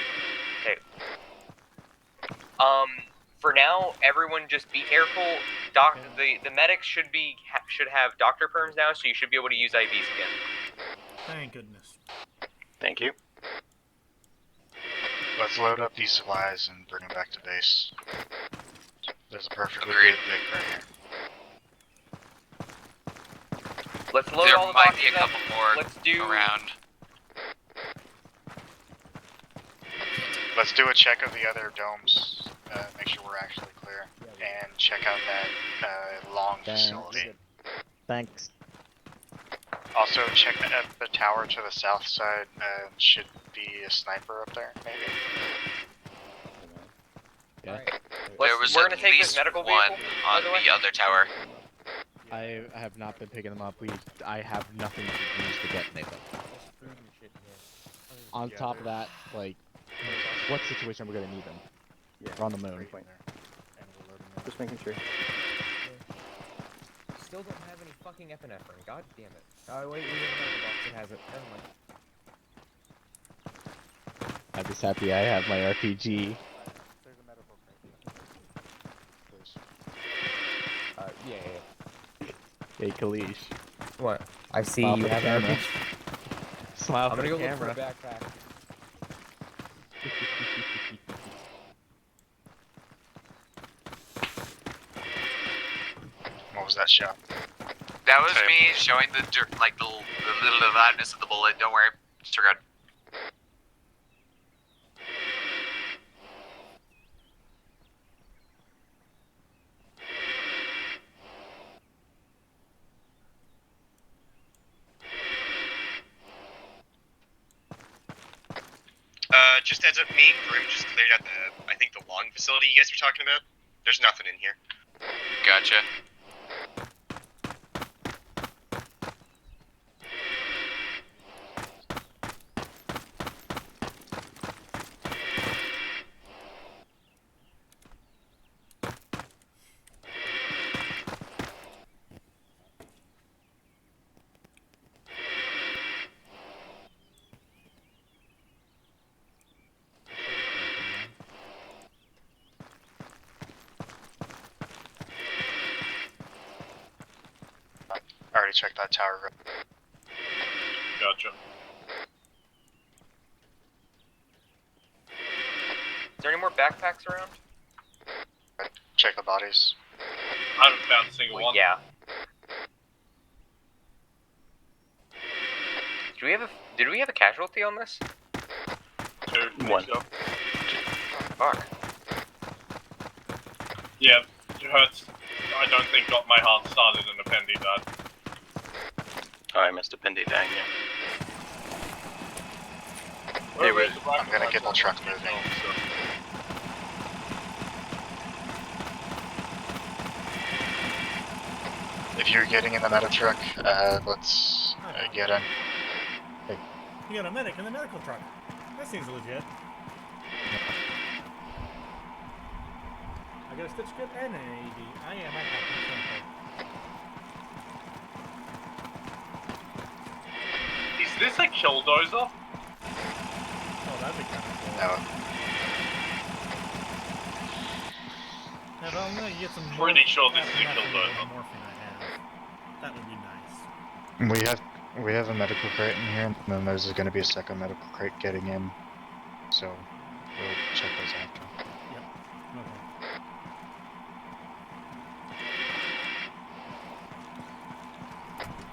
Okay. For now, everyone just be careful. The medics should have doctor perms now, so you should be able to use IVs again. Thank goodness. Thank you. Let's load up these supplies and bring them back to base. There's a perfectly Agreed. good pick right here. Let's load There all the might be a boxes up. couple more Let's do around. Let's do a check of the other domes, make sure we're actually clear, and check out that long facility. Thanks. Also, check the tower to the south side. Should be a sniper up there, maybe. Yeah. There was we're at gonna take this least medical one vehicle, on the other tower. I have not been picking them up. I have nothing to use to detonate them. On top of that, like, what situation are we gonna need them? Yeah. We're on the moon. Just making sure. Still don't have any fucking epinephrine. God damn it. Oh wait, we have another box that has it. Never mind. I'm just happy I have my RPG. Yeah. Hey, Kalish. What? I see Smile you for the have an camera. RPG. Smile I'm for gonna the go look for a camera. backpack. What was that shot? That was me showing the little loudness of the bullet. Don't worry, it's good. Just heads up, me and Grim just cleared out I think the long facility you guys were talking about. There's nothing in here. Gotcha. I already checked that tower. Gotcha. Is there any more backpacks around? Check the bodies. I haven't found a single one. Yeah. Did we have a casualty on this? One. So. Fuck. Yeah, it hurts. I don't think got my heart started and Appendi died. Oh, I missed Appendi dying, yeah. I'm gonna get the truck moving. If you're getting in the metal truck, let's get in. You got a medic in the medical truck. That seems legit. I got a stitch kit and an AED. I have Is this a killdozer? Oh, that'd be kind of cool. No. Now, if I'm gonna get some Pretty sure this is a epinephrine killdozer. morphine I have. That would be nice. We have a medical crate in here, and then there's going to be a second medical crate getting in. So we'll check those after. Yep.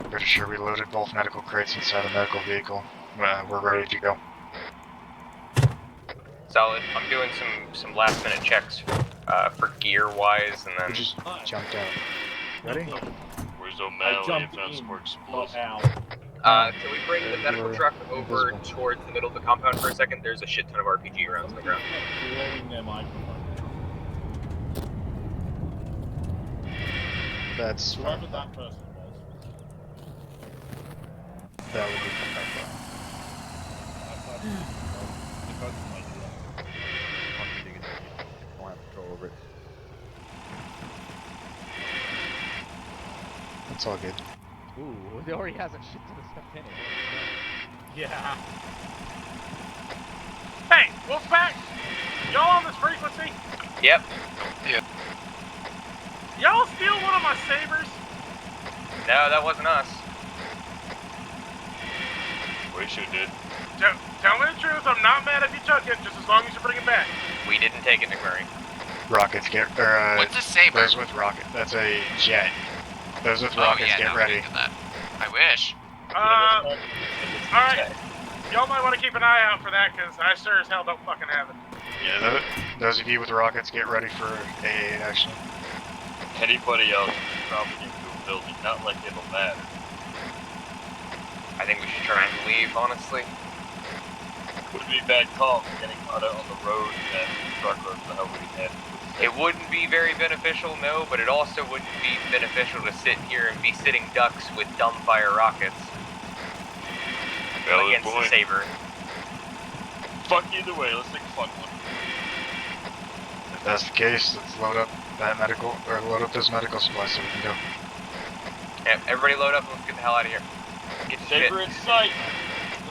Okay. Pretty sure we loaded both medical crates inside a medical vehicle. We're ready to go. Solid. I'm doing some last minute checks for gear wise, and then just jumped out. Ready? Where's O'Malley if that's more explosive? can we bring the medical truck over towards the middle of the compound for a second? There's a shit ton of RPG rounds on the ground. That's Whoever that person was. That would be I don't have control over it. It's all good. Ooh, it already has a shit ton of stuff in it. Yeah. Hey, Wolfpack! Y'all on this frequency? Yep. Yep. Y'all steal one of my sabers? No, that wasn't us. We sure did. Tell me the truth, I'm not mad if you took it, just as long as you bring it back. We didn't take it, McMurray. Rockets get. What's a saber? Those with rocket. That's a jet. Those with Oh, rockets yeah, get no, ready. we did that. I wish. Alright. Y'all might want to keep an eye out for that, because I sure as hell don't fucking have it. Yeah, those of you with rockets get ready for AA action. Anybody else is probably into a building, not like it'll matter. I think we should try and leave, honestly. Would be a bad call getting caught out on the road and truck roads the hell we had. It wouldn't be very beneficial, no, but it also wouldn't be beneficial to sit here and be sitting ducks with dumbfire rockets against the saber. Fuck either way, let's take a fun one. If that's the case, let's load up that medical, or load up those medical supplies so we can go. Yeah, everybody load up and let's get the hell out of here. Get to shit. Saber in sight.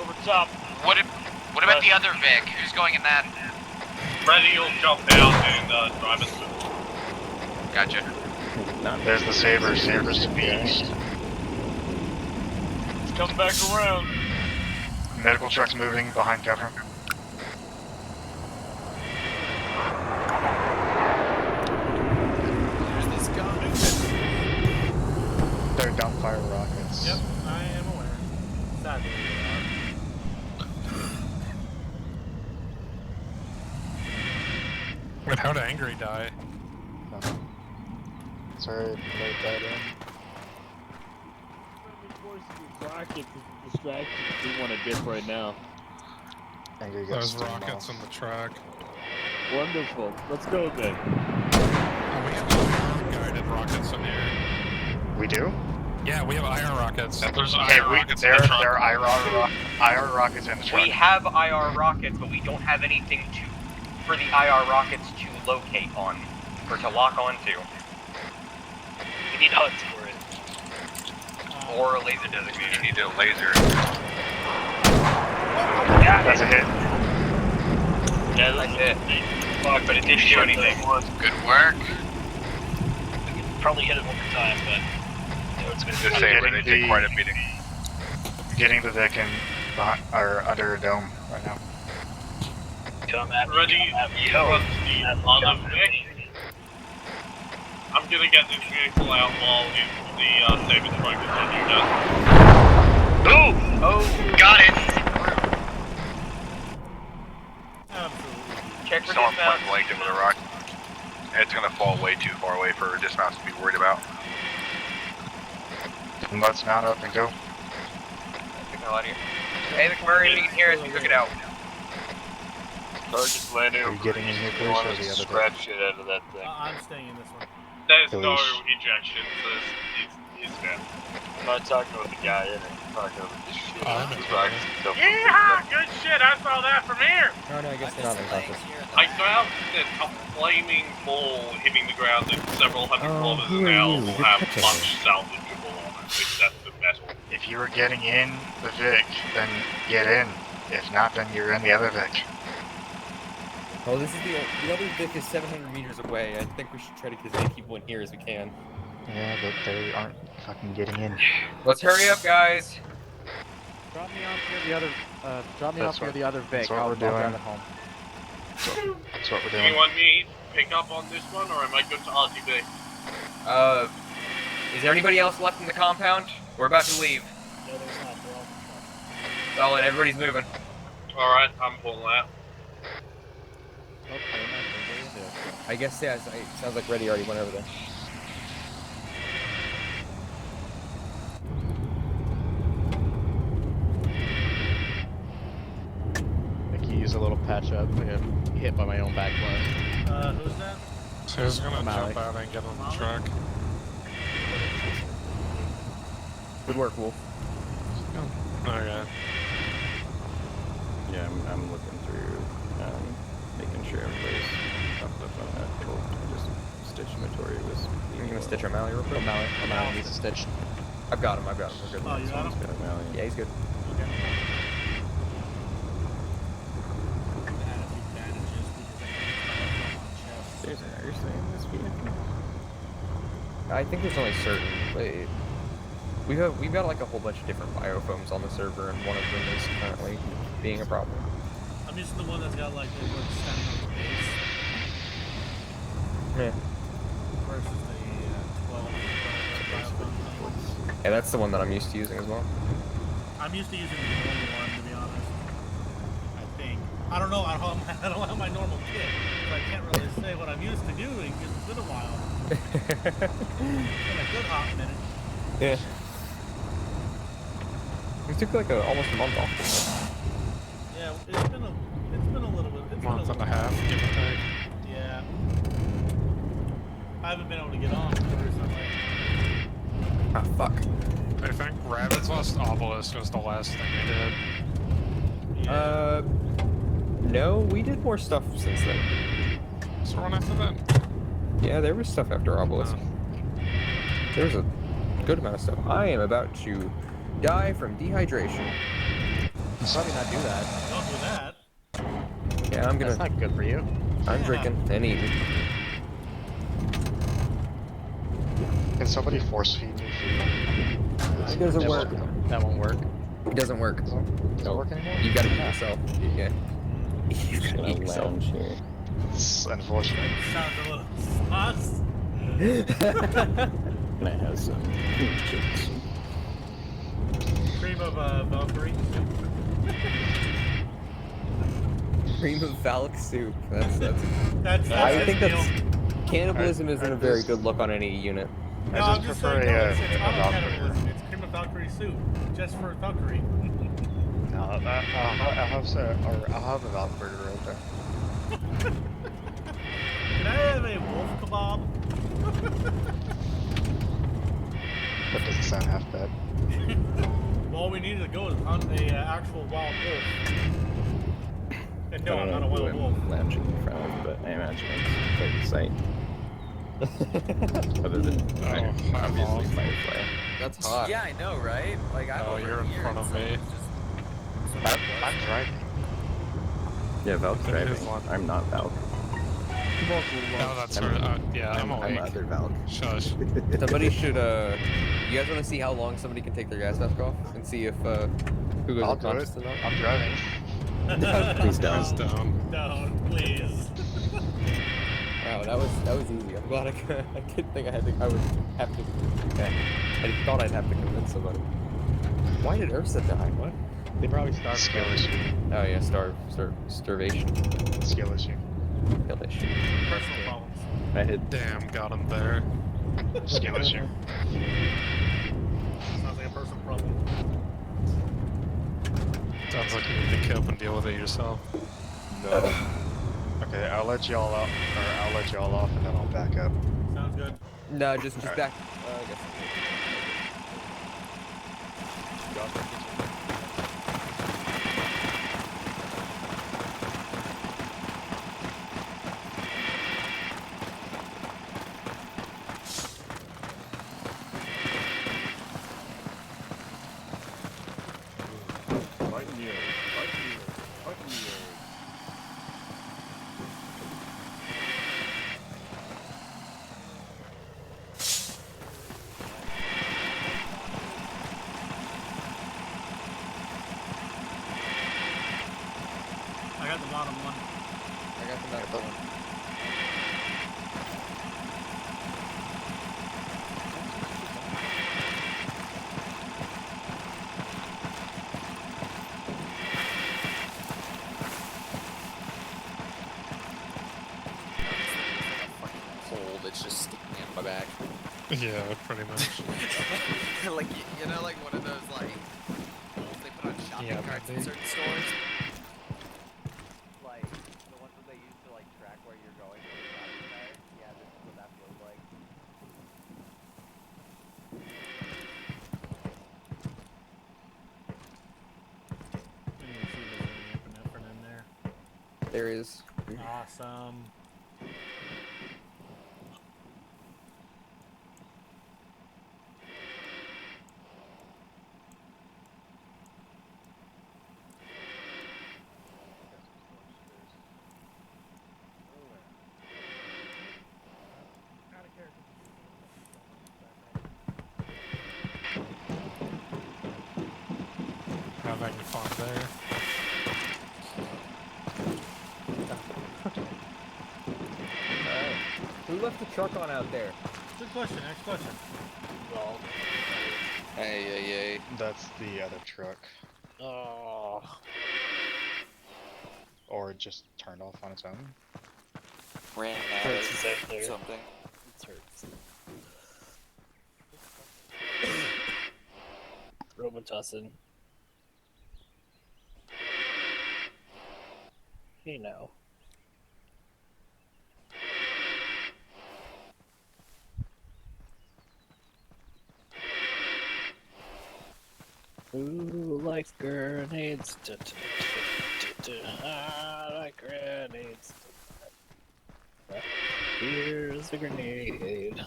Over top. What about the other Vic? Who's going in that? Freddy will jump out and drive us through. Gotcha. There's the saber. Saber's to beast. It's coming back around. Medical truck's moving behind cover. There's this guy. They're dumbfire rockets. Yep, I am aware. Sadly, Wait, how'd Angry die? Sorry, load that in. Rockets is a distraction if we want to dip right now. Angry There's rockets in the truck. Wonderful. Let's go then. Oh, we have guided rockets in here. We do? Yeah, we have IR rockets. There's Okay, IR rockets in there the truck. are IR rockets in the truck. We have IR rockets, but we don't have anything for the IR rockets to locate on, or to lock onto. We need HUDs for it. Or a laser designator. You need a laser. Yeah, that's a hit. Yeah, Nice hit. Fuck, but it didn't do anything. Good work. We could probably hit it one more time, but you know, it's gonna The saber, they take quite a beating. Getting the Vic in or under a dome right now. come at me. Ready, Yo, on the Vic. I'm gonna get this vehicle out while the saber truck is on you guys. Oh, got it. Check for Someone dismounts. point blanked it with a rock. It's gonna fall way too far away for dismounts to be worried about. And let's mount up and go. Get the hell out of here. Hey, McMurray, you can hear us, we took it out. Target's landing. Are you getting in here, We please, want or to the other scratch shit out of that thing. I'm staying in this one. There's no Police. ejection, so it's dead. I'm not talking about the guy in it. I'm talking about the shit. I'm in Yeah, good shit. I saw that from here. No, I guess they're not in office. I found that a flaming ball hitting the ground at several hundred kilometers an hour will have much salvageable on it, except the metal. If you were getting in the Vic, then get in. If not, then you're in the other Vic. Oh, this is the other Vic is 700 meters away. I think we should try to get as many people in here as we can. Yeah, but they aren't fucking getting in. Let's hurry up, guys. Drop me off near the other. Drop me That's off near what- the other Vic. that's what I'll we're drive doing. it home. That's what we're doing. Anyone need pick up on this one, or am I good to RTB? Is there anybody else left in the compound? We're about to leave. No, there's not. They're all Solid, everybody's moving. Alright, I'm pulling out. I guess, yeah, it sounds like Reddy already went over there. I could use a little patch up. I got hit by my own back blast. Who's that? So who's gonna I'm jump Alex. out and get on the truck? Good work, Wolf. Okay. Yeah, I'm looking through, making sure everybody's topped up on that. Cool. I just stitched Matori was. You gonna stitch O'Malley real quick? O'Malley needs a stitch. I've got him. We're good. Oh, you got him? Got O'Malley. Yeah, he's good. Okay. I had a few bandages because I got on chest. There's an Ursa in this vehicle. I think there's only certain. We've got like a whole bunch of different biofoams on the server, and one of them is currently being a problem. I'm using the one that's got like the wood standing on the base. Yeah. Versus the 12 biofilm. Yeah, that's the one that I'm used to using as well. I'm used to using the normal one, to be honest. I think. I don't know. I don't have my normal kit, so I can't really say what I'm used to doing because it's been a while. Been a good hot minute. Yeah. We took like almost a month off. Yeah, it's been a little bit. It's month been and a half, give or take. Yeah. I haven't been able to get on recently. Ah, fuck. I think Rabbit's Lost Obelisk was the last thing we did. No, we did more stuff since then. So one after that? Yeah, there was stuff after Obelisk. There's a good amount of stuff. I am about to die from dehydration. Probably not do that. Don't do that. Yeah, I'm gonna. That's not good for you. I'm drinking and eating. Can somebody force feed me food? It doesn't work. That won't work. It doesn't work. Doesn't work anymore? You gotta eat yourself. Yeah. You Just gotta gonna eat yourself. lounge here. It's unfortunate. Sounds a little sus. Can I have some chips? Cream of Valkyrie. Cream of Valk soup. That's That's I his think deal. that's cannibalism isn't a very good look on any unit. No, I'm just saying, no, it's auto cannibalism. It's cream of Valkyrie soup, just for Valkyrie. No, I'll have a Valk burger right there. Can I have a wolf kebab? That doesn't sound half bad. All we needed to go is hunt a actual wild wolf. And no, I'm not a wild wolf. Lounging in front of, but I imagine it's quite the sight. Other than obviously Firefly. That's hot. Yeah, I know, right? Like, I'm over you're in here, front of so me. it's just- I'm driving. Yeah, Valk's It is driving. one. I'm not Valk. No, that's her. Yeah, I'm I'm awake. other Valk. Shush. Somebody should. You guys want to see how long somebody can take their gas mask off and see if who goes I'll do unconscious it. or not? I'm driving. Please don't. Eyes down. Don't, please. Wow, that was easy. I'm glad I didn't think I would have to. Okay. I thought I'd have to convince somebody. Why did Ursa die? What? They probably starved. Skill issue. Oh yeah, starvation. Skill issue. Skill issue. Personal problems. I hit. Damn, got him there. Skill issue. Sounds like a personal problem. Sounds like you need to kill and deal with it yourself. No. Okay, I'll let y'all out, or I'll let y'all off, and then I'll back up. Sounds good. No, just Alright. back. I guess. Fighting you. Fighting you. I got the bottom one. I got the medical one. Cold, it's just sticking in my back. Yeah, pretty much. like, you know, like one of those, like, holes they put on shopping Yeah, carts in maybe. certain stores? Like the ones that they use to like track where you're going with your shopping cart. Yeah, this is what that feels like. Let me see if there's any epinephrine in there. There is. Awesome. having fun there. Alright. Who left the truck on out there? Good question. Next question. Well, Hey. That's the other truck. Oh. Or it just turned off on its own. Ran Hurts to say there. something. It hurts. Robitussin. Hey now. Who likes grenades? I like grenades. Here's a grenade.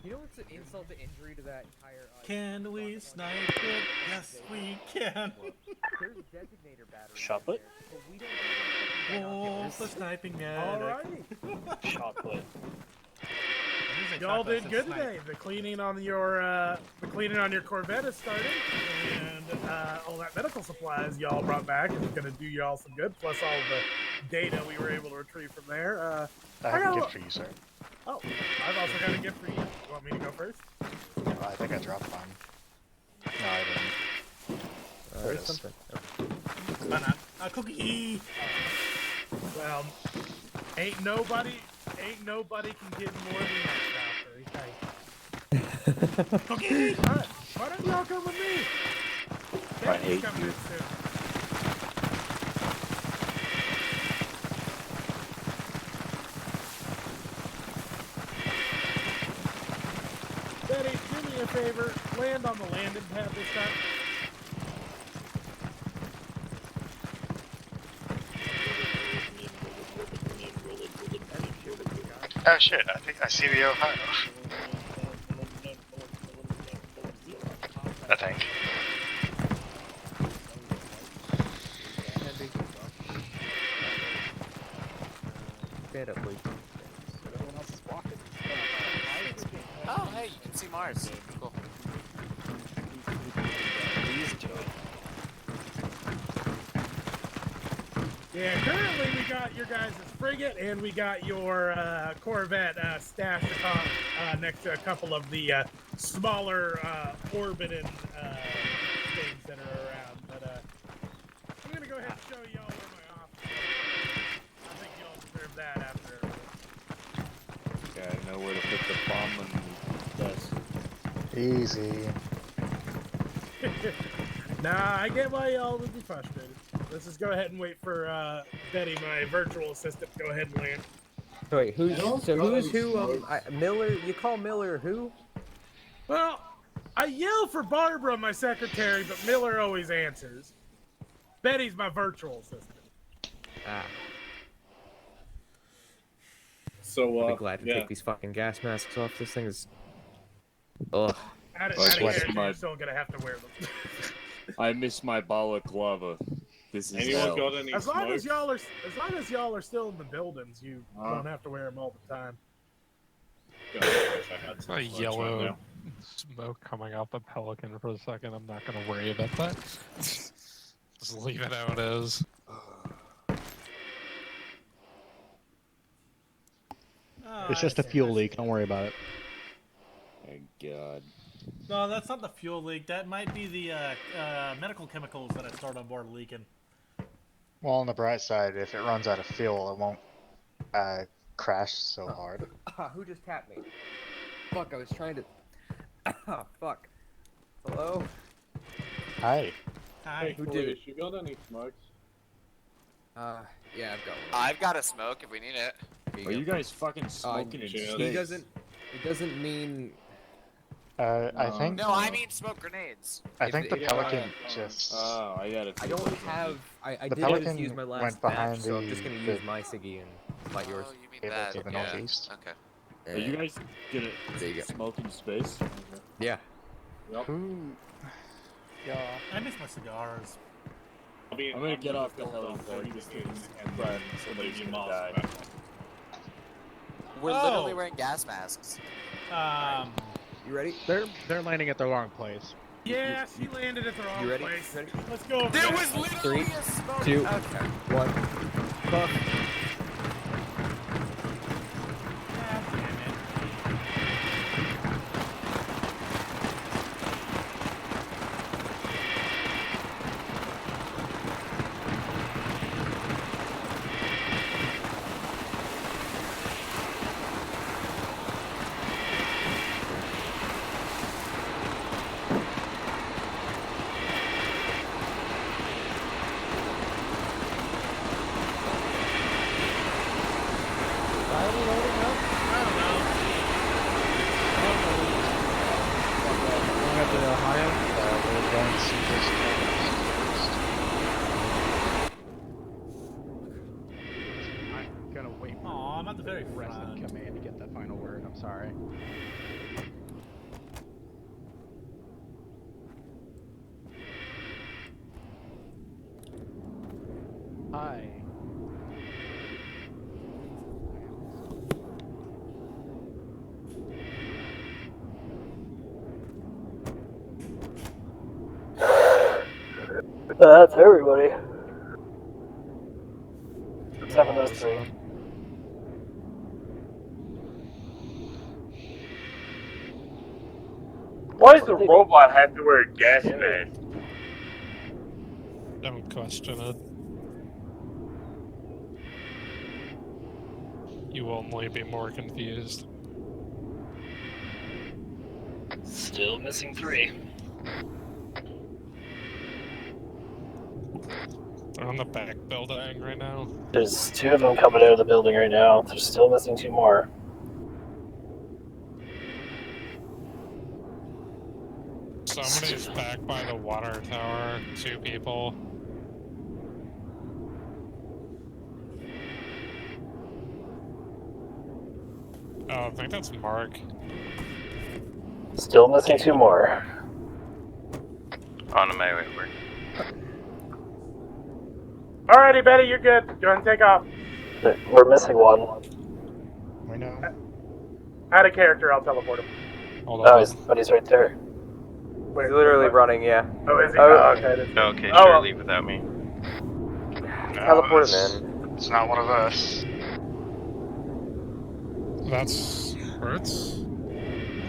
You know what's an insult to injury to that entire... Can we snipe it? Yes, we can. There's designator batteries Chocolate? but we don't have any Wolf, the sniping medic. Alrighty. Chocolate. Y'all did good today. The cleaning on your Corvette has started, and all that medical supplies y'all brought back is going to do y'all some good. Plus all the data we were able to retrieve from there. I have a gift for you, sir. Oh, I've also got a gift for you. You want me to go first? I think I dropped mine. No, I didn't. There it is. Banana. A cookie. Well, ain't nobody can get more than that, Valkyrie. Cookie. All right, why don't y'all come with me? I hate Coming you. in soon. Betty, do me a favor. Land on the landing pad this time. Oh shit, I think I see the Ohio. I think. Stand up, please. Everyone else is walking. Oh, hey, you can see Mars. Cool. Please do it. Yeah, currently we got your guys' frigate and we got your Corvette stashed atop, next to a couple of the smaller orbiting things that are around. But I'm gonna go ahead and show y'all where my office is. I think y'all deserve that after everything. Okay, I know where to put the bomb on the desk. Easy. Nah, I get why y'all would be frustrated. Let's just go ahead and wait for Betty, my virtual assistant, to go ahead and land. Wait, who's who? Miller? You call Miller who? Well, I yell for Barbara, my secretary, but Miller always answers. Betty's my virtual assistant. Ah. So, I'll be glad to take these fucking gas masks off. This thing is... Ugh. Out of you're still gonna have to wear them. I miss my balaclava. This is Anyone hell. got any as long as y'all are still in the buildings, you don't have to wear them all the time. A yellow smoke coming out the Pelican for a second. I'm not gonna worry about that. Just leave it how it is. It's just a fuel leak. Don't worry about it. Thank God. No, that's not the fuel leak. That might be the medical chemicals that I stored on board leaking. Well, on the bright side, if it runs out of fuel, it won't crash so hard. Who just tapped me? Fuck, I was trying to... Oh, fuck. Hello? Hi. Hi. Who did it? You got any smokes? Yeah, I've got one. I've got a smoke if we need it. Are you guys fucking smoking in space? He doesn't mean... I think... No, I mean smoke grenades. I think the Pelican just... Oh, I got it. I don't have... I The did Pelican just use my last went behind batch, so I'm just the- gonna use my Siggy and fight yours. You mean that? to the northeast. Okay. Are you guys gonna There you go. smoke in space? Yeah. Yep. Who... Yeah. I miss my cigars. I'm gonna get off the helipad just and somebody's gonna die. We're literally wearing gas masks. You ready? They're landing at the wrong place. Yeah, she landed at the wrong You ready? place. Ready? Let's go over There there. was literally 3, a smoke. 2, Okay. 1. Buff. I'm gonna wait for Aw, I'm at the very rest of front. command to get that final word. I'm sorry. Hi. That's everybody. Except for those three. Why does the robot have to wear a gas mask? Don't question it. You will only be more confused. Still missing 3. They're on the back building right now. There's 2 of them coming out of the building right now. They're still missing 2 more. Somebody's back by the water tower. 2 people. Oh, I think that's Mark. Still missing 2 more. On my way over. Alrighty, Betty, you're good. Go ahead and take off. We're missing 1. We know. Out of character, I'll teleport him. Hold Oh, but he's right there. Wait, He's literally running, yeah. Oh, is he? Oh, Okay. Okay, Oh, sure, well. leave without me. Teleport him in. It's not one of us. That's Hurts?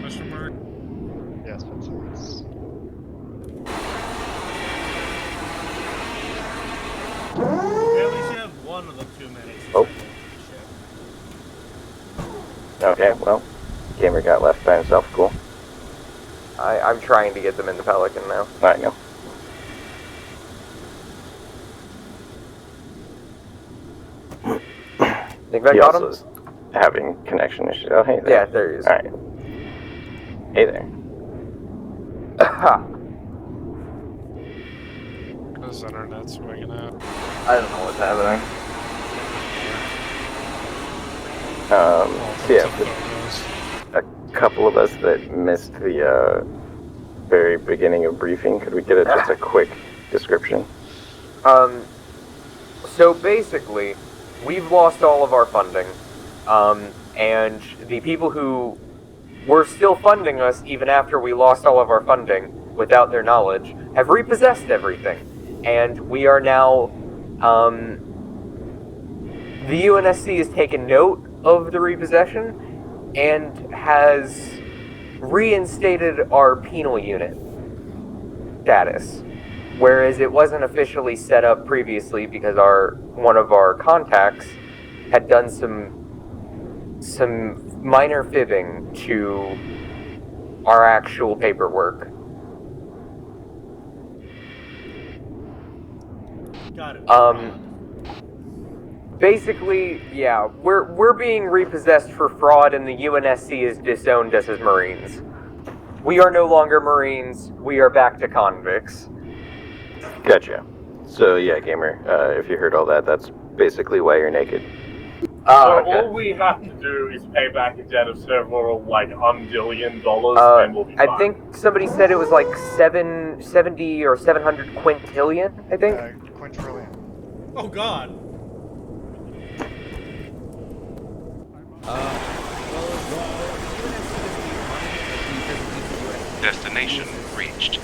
Question mark? Yes, that's us. Yeah, at least you have one of the 2 minutes. Oh. Okay, well, Gamer got left by himself. Cool. I'm trying to get them in the Pelican now. I know. Think I He got also him? is having connection issues. Oh, hey there. Yeah, there he is. Alright. Hey there. His internet's swinging out. I don't know what's happening. So yeah, a couple of us that missed the very beginning of briefing, could we get just a quick description? So basically, we've lost all of our funding, and the people who were still funding us even after we lost all of our funding, without their knowledge, have repossessed everything. And we are now, the UNSC has taken note of the repossession and has reinstated our penal unit status. Whereas it wasn't officially set up previously because one of our contacts had done some minor fibbing to our actual paperwork. Got it. Basically, yeah, we're being repossessed for fraud, and the UNSC has disowned us as Marines. We are no longer Marines. We are back to convicts. Gotcha. So yeah, Gamer, if you heard all that, that's basically why you're naked. So all we have to do is pay back a debt of several, $1 billion, and we'll be fine. I think somebody said it was like 70 or 700 quintillion, I think? Quintillion. Oh god. Well, the UNSC doesn't need money, Destination reached. It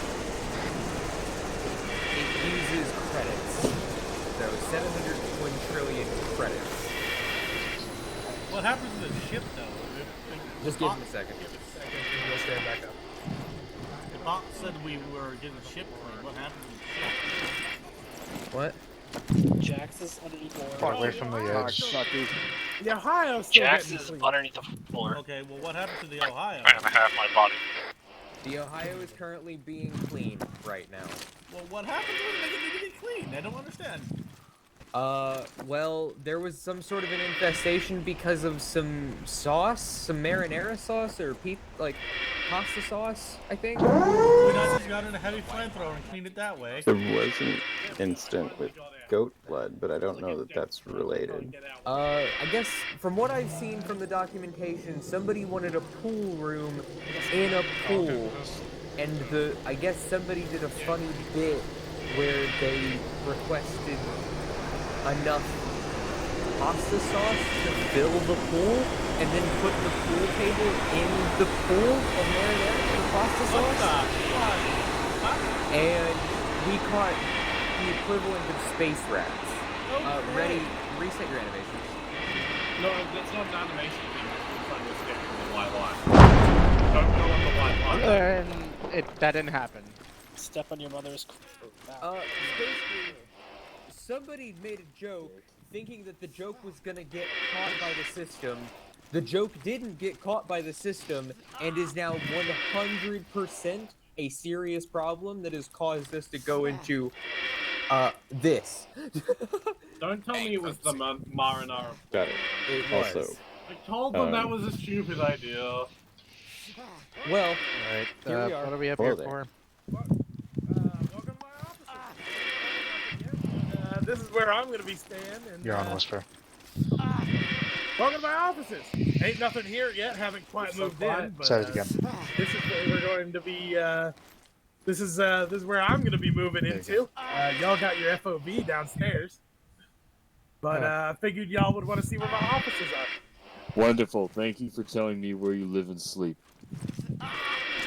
uses credits. So 720 trillion credits. What happens to the ship, though? Just give him a second. Give it a second and you'll stand back up. The bot said we were getting the ship clean. What happened to the ship? What? Jax is underneath the Far away from the edge. The Ohio's still Jax getting is clean. underneath the floor. Okay, well, what happened to the Ohio? And a half my body. The Ohio is currently being cleaned right now. Well, what happened to it to make it need to be clean? I don't understand. Well, there was some sort of an infestation because of some sauce, some marinara sauce, or pasta sauce, I think. We not just got in a heavy flamethrower and cleaned it that way. There was an incident with goat blood, but I don't know that that's related. I guess from what I've seen from the documentation, somebody wanted a pool room in a pool, and I guess somebody did a funny bit where they requested enough pasta sauce to fill the pool, and then put the pool table in the pool of marinara and pasta sauce. And we caught the equivalent of space rats. Ready, reset your animations. No, that's not an animation thing. It's trying to escape from the white line. Don't go on the white line. That didn't happen. Step on your mother's. Basically, somebody made a joke thinking that the joke was gonna get caught by the system. The joke didn't get caught by the system and is now 100% a serious problem that has caused us to go into this. Don't tell me it was the marinara. Got it. It Also, was. I told them that was a stupid idea. Well, Alright, here we are. what are we up Hello here there. for? This is where I'm gonna be staying. And, You're on Whisper. welcome to my offices. Ain't nothing here yet. Haven't quite moved in. But, Say it again. This is where we're going to be. This is where I'm gonna be moving into. Y'all got your FOV downstairs, but I figured y'all would want to see where my offices are. Wonderful. Thank you for telling me where you live and sleep.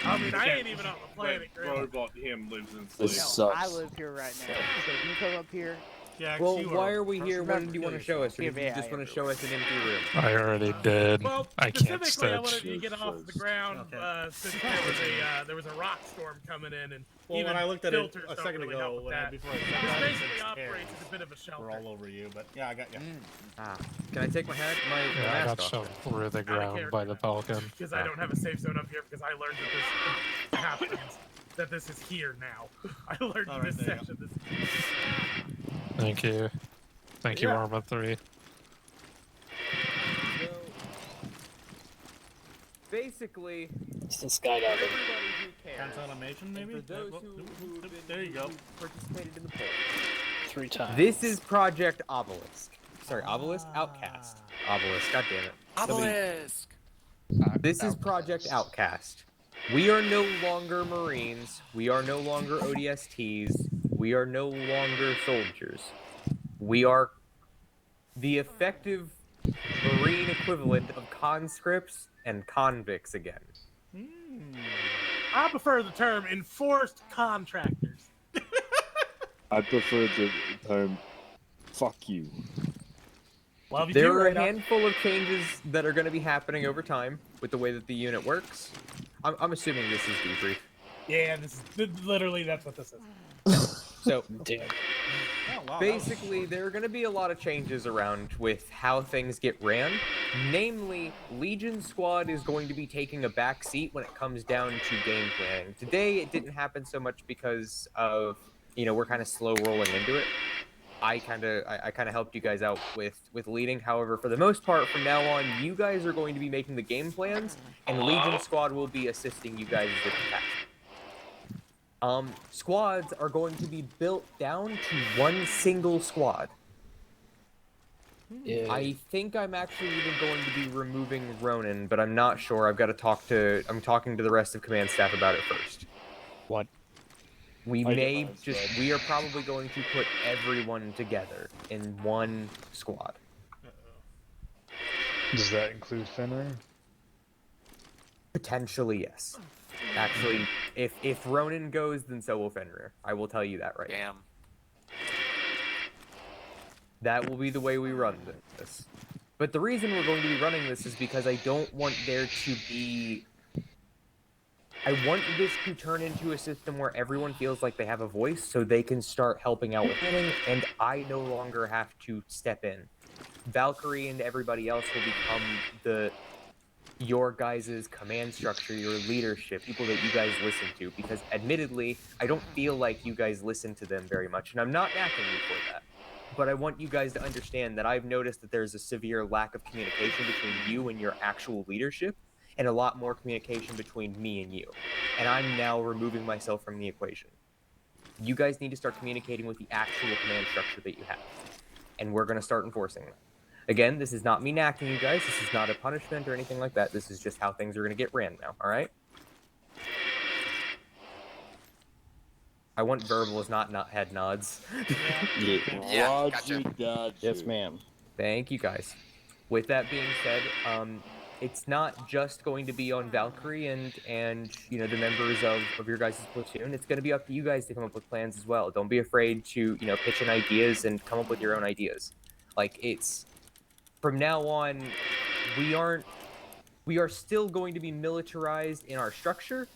I mean, I ain't even on the planet. Robot him lives in This sleep. sucks. I live here right now. So you come up here. Jax, Well, you why are we here? What did you want to show us? Or Yeah, did you just want to show us an empty room? I already did. Well, I can't specifically, I stitch. wanted you to get off the ground since there was a rock storm coming in, and Well, even when I looked at it filters a don't second really ago, help with when that. before I This sat down, basically it's operates terrible. as a bit of a shelter. We're all over you, but yeah, I got you. Can I take my hat, my Yeah, I mask got off? shoved through the ground by the Pelican. Because I don't have a safe zone up here because I learned that this happens. That this is here now. I learned in this there you section. This Thank you. Thank you, Yeah. Arma 3. So, basically, It's this guy down there. everybody who cares. Cancel animation, maybe? And for those Well, who've been, there you go. who participated in the poll. 3 times. This is Project Obelisk. Sorry, Obelisk? Outcast. Obelisk, god damn it. Obelisk! This is Project Outcast. We are no longer Marines. We are no longer ODSTs. We are no longer soldiers. We are the effective Marine equivalent of conscripts and convicts again. I prefer the term enforced contractors. I prefer the term "fuck you." Well, if you There do are right a up- handful of changes that are going to be happening over time with the way that the unit works. I'm assuming this is debrief. Yeah, this is literally that's what this is. So, Damn. Oh, wow, basically, there are going to be a lot of changes around with how things get ran. Namely, Legion Squad is going to be taking a back seat when it comes down to game planning. Today, it didn't happen so much because of, we're kind of slow rolling into it. I kind of helped you guys out with leading. However, for the most part, from now on, you guys are going to be making the game plans, and Legion Squad will be assisting you guys with the task. Squads are going to be built down to one single squad. Yeah. I think I'm actually even going to be removing Ronan, but I'm not sure. I'm talking to the rest of command staff about it first. What? We I may get just, we are probably going to put everyone together in one squad. Does that include Fenrir? Potentially, yes. Actually, if Ronan goes, then so will Fenrir. I will tell you that right now. That will be the way we run this. But the reason we're going to be running this is because I don't want there to be... I want this to turn into a system where everyone feels like they have a voice so they can start helping out with planning, and I no longer have to step in. Valkyrie and everybody else will become your guys' command structure, your leadership, people that you guys listen to, because admittedly, I don't feel like you guys listen to them very much, and I'm not knacking you for that. But I want you guys to understand that I've noticed that there's a severe lack of communication between you and your actual leadership, and a lot more communication between me and you. And I'm now removing myself from the equation. You guys need to start communicating with the actual command structure that you have. And we're going to start enforcing that. Again, this is not me knacking you guys. This is not a punishment or anything like that. This is just how things are going to get ran now, all right? I want verbal as not head nods. Yeah, gotcha. Yes, ma'am. Thank you, guys. With that being said, it's not just going to be on Valkyrie and you know the members of your guys' platoon. It's going to be up to you guys to come up with plans as well. Don't be afraid to pitch in ideas and come up with your own ideas. Like it's from now on, we are still going to be militarized in our structure.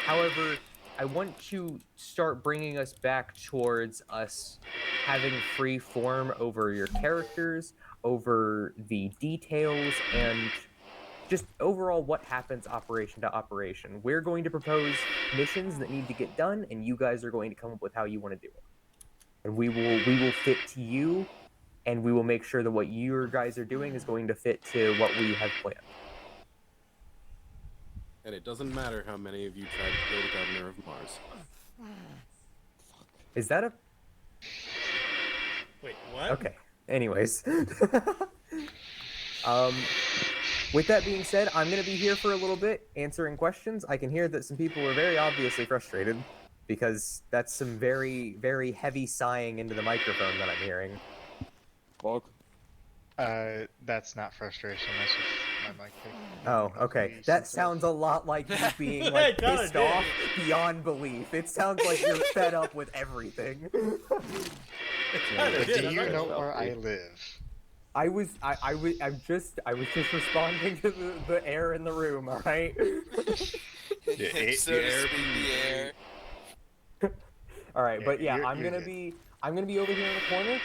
However, I want to start bringing us back towards us having free form over your characters, over the details, and just overall what happens operation to operation. We're going to propose missions that need to get done, and you guys are going to come up with how you want to do it. And we will fit to you, and we will make sure that what your guys are doing is going to fit to what we have planned. And it doesn't matter how many of you tried to kill the governor of Mars. Is that a... Wait, what? Okay. Anyways. With that being said, I'm going to be here for a little bit, answering questions. I can hear that some people are very obviously frustrated, because that's some very, very heavy sighing into the microphone that I'm hearing. That's not frustration, that's just my mic pick. Oh, okay. That sounds a lot like you being like pissed off beyond belief. It sounds like you're fed up with everything. Do you know where I live? I was just responding to the air in the room, all right? All right, but yeah, I'm gonna be over here in the corner.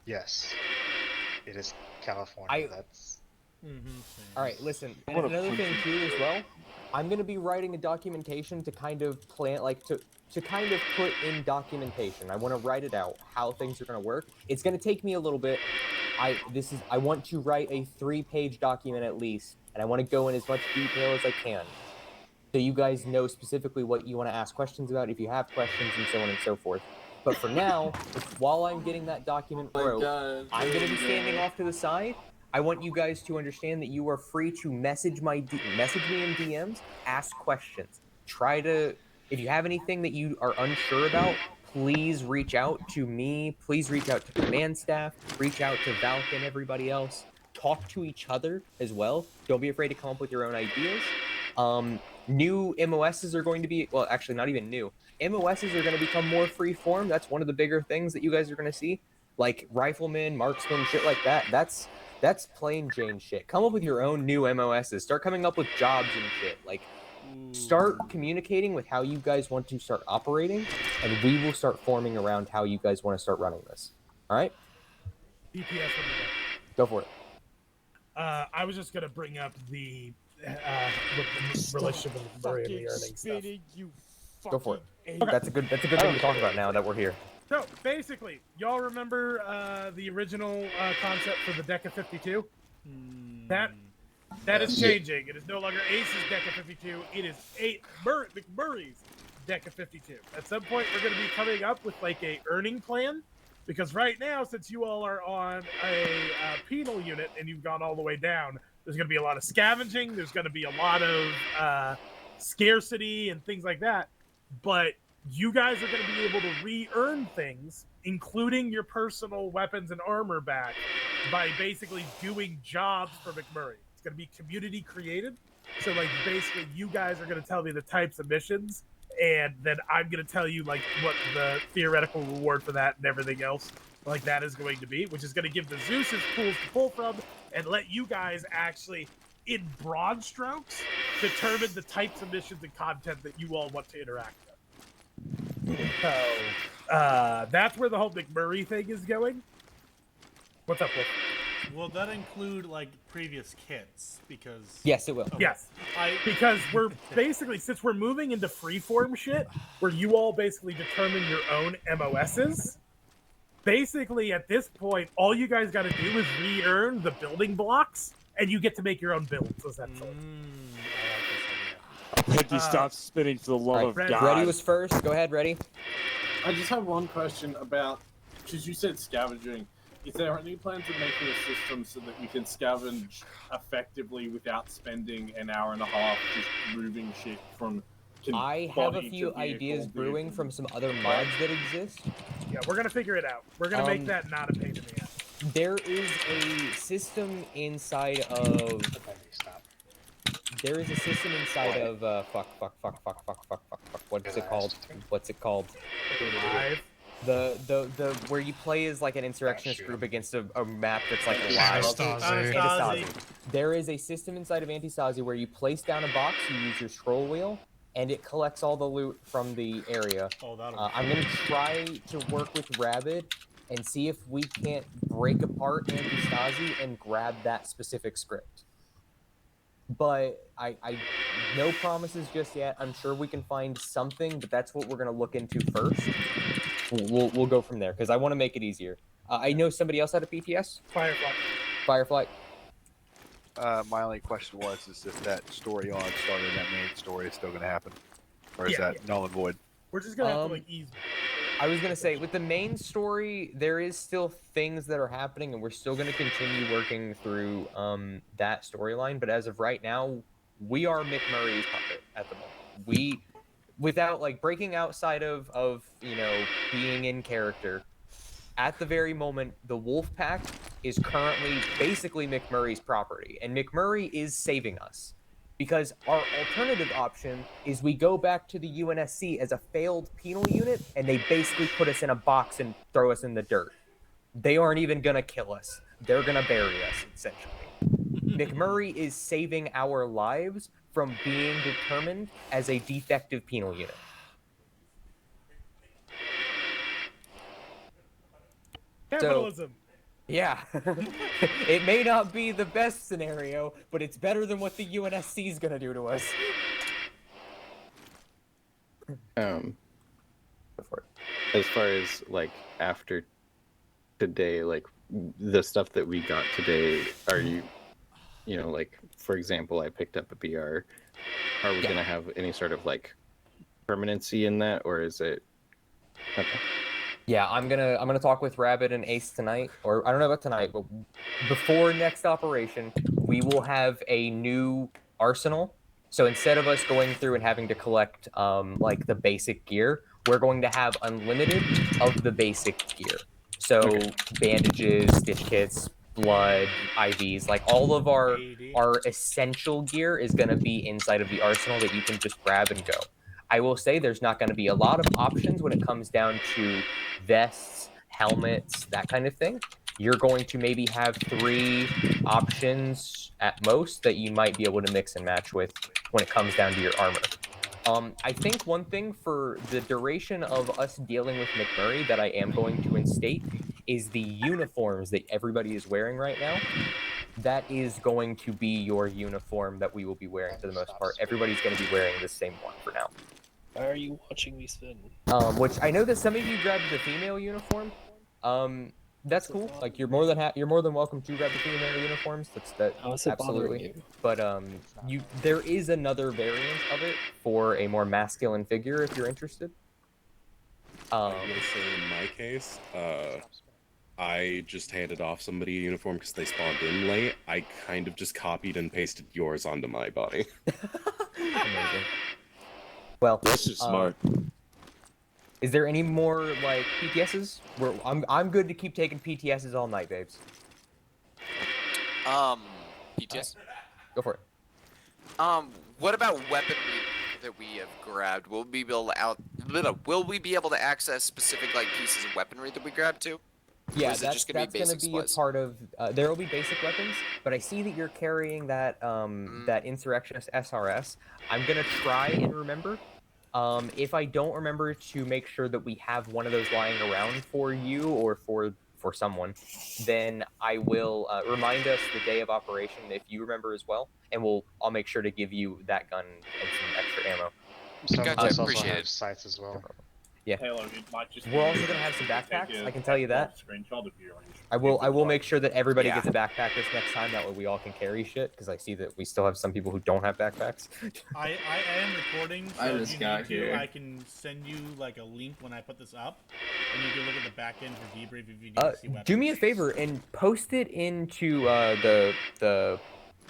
Yes, it is California. That's. All right, listen. And another thing too, as well. I'm gonna be writing a documentation to kind of plan, like to kind of put in documentation. I want to write it out how things are gonna work. It's gonna take me a little bit. I want to write a 3-page document at least, and I want to go in as much detail as I can, so you guys know specifically what you want to ask questions about, if you have questions, and so on and so forth. But for now, while I'm getting that document wrote, I'm going to be standing off to the side. I want you guys to understand that you are free to message me in DMs, ask questions. If you have anything that you are unsure about, please reach out to me. Please reach out to command staff. Reach out to Valk and everybody else. Talk to each other as well. Don't be afraid to come up with your own ideas. New MOSs are going to be, well, actually not even new. MOSs are going to become more free-form. That's one of the bigger things that you guys are going to see. Like riflemen, marksmen, shit like that. That's plain Jane shit. Come up with your own new MOSs. Start coming up with jobs and shit. Like, start communicating with how you guys want to start operating, and we will start forming around how you guys want to start running this. All right? DPS. Go for it. I was just gonna bring up the relationship with Murray and the earnings stuff. Go for it. Okay. That's a good thing to talk about now that we're here. So basically, y'all remember the original concept for the Deca 52? That is changing. It is no longer Ace's Deca 52. It is McMurray's Deca 52. At some point, we're going to be coming up with like a earning plan, because right now, since you all are on a penal unit and you've gone all the way down, there's going to be a lot of scavenging. There's going to be a lot of scarcity and things like that. But you guys are going to be able to re-earn things including your personal weapons and armor back by basically doing jobs for McMurray. It's going to be community created. So, like, basically, you guys are going to tell me the types of missions, and then I'm going to tell you, like, what the theoretical reward for that and everything else, like, that is going to be, which is going to give the Zeus's pools to pull from and let you guys actually, in broad strokes, determine the types of missions and content that you all want to interact with. So, that's where the whole McMurray thing is going. What's up, Wolf? Will that include like previous kits? Because yes, it will. Okay. Yes, because we're basically, since we're moving into freeform shit, where you all basically determine your own MOSs. Basically, at this point, all you guys got to do is re-earn the building blocks, and you get to make your own builds, essentially. Reggie, stop spitting for the love of God. Reddy was first. Go ahead, Reddy. I just have one question about, because you said scavenging. Is there any plans of making a system so that we can scavenge effectively without spending an hour and a half just moving shit from I have a body few to ideas vehicle, brewing from some other mods that exist. Yeah, we're going to figure it out. We're going to make that not a pain in the ass. There is a system inside of... There is a system inside of... What's it called? What's it called? Live. The where you play as like an insurrectionist group against a map that's like live. Antistasi. There is a system inside of Antistasi where you place down a box, you use your scroll wheel, and it collects all the loot from the area. I'm gonna try to work with Rabid and see if we can't break apart Antistasi and grab that specific script. But I no promises just yet. I'm sure we can find something, but that's what we're gonna look into first. We'll go from there because I want to make it easier. I know somebody else had a PTS. Firefly. My only question was, is if that story on started, that main story is still going to happen? Or is that null and void? We're just going to have to, like, ease. I was going to say, with the main story, there is still things that are happening, and we're still going to continue working through that storyline. But as of right now, we are McMurray's puppet at the moment. Without like breaking outside of you know, being in character, at the very moment the Wolfpack is currently basically McMurray's property, and McMurray is saving us because our alternative option is we go back to the UNSC as a failed penal unit and they basically put us in a box and throw us in the dirt. They aren't even gonna kill us, they're gonna bury us essentially. McMurray is saving our lives from being determined as a defective penal unit. Capitalism. So, yeah. It may not be the best scenario, but it's better than what the UNSC is gonna do to us. As far as like after today, like the stuff that we got today, are you know, like, for example, I picked up a BR. Are we going to have any sort of, like, permanency in that, or is it... Okay. Yeah, I'm gonna talk with Rabbit and Ace tonight, or I don't know about tonight, but before next operation, we will have a new arsenal. So instead of us going through and having to collect, like, the basic gear, we're going to have unlimited of the basic gear. So bandages, stitch kits, blood, IVs, like all of our essential gear is going to be inside of the arsenal that you can just grab and go. I will say there's not going to be a lot of options when it comes down to vests, helmets, that kind of thing. You're going to maybe have 3 options at most that you might be able to mix and match with when it comes down to your armor. I think one thing for the duration of us dealing with McMurray that I am going to instate is the uniforms that everybody is wearing right now. That is going to be your uniform that we will be wearing for the most part. Everybody's going to be wearing the same one for now. Why are you watching me spin? Which I know that some of you grabbed the female uniform. That's cool. Like you're more than welcome to grab the female uniforms. That's absolutely. But there is another variant of it for a more masculine figure if you're interested. I'm gonna say in my case, I just handed off somebody a uniform because they spawned in late. I kind of just copied and pasted yours onto my body. Amazing. Well, that's just smart. Is there any more like PTSs? I'm good to keep taking PTSs all night, babes. PTS. Go for it. What about weaponry that we have grabbed? Will we be able to access specific like pieces of weaponry that we grabbed too? Yeah, or is it just gonna be basic a supplies? part of. There will be basic weapons, but I see that you're carrying that that insurrectionist SRS. I'm gonna try and remember. If I don't remember to make sure that we have one of those lying around for you or for someone, then I will remind us the day of operation if you remember as well, and I'll make sure to give you that gun and some extra ammo. Some Gotcha, of us also appreciate have it. sights as well. Yeah. Halo, it might just We're be also you gonna have some to take backpacks. a I can tell you that. Screenshot of your range. I will make sure that everybody Yeah. gets a backpack this next time. That way we all can carry shit. Because I see that we still have some people who don't have backpacks. I am recording, so I if just you got need to, here. I can send you like a link when I put this up, and you can look at the back end for debrief if you need to see weapons. Do me a favor and post it into the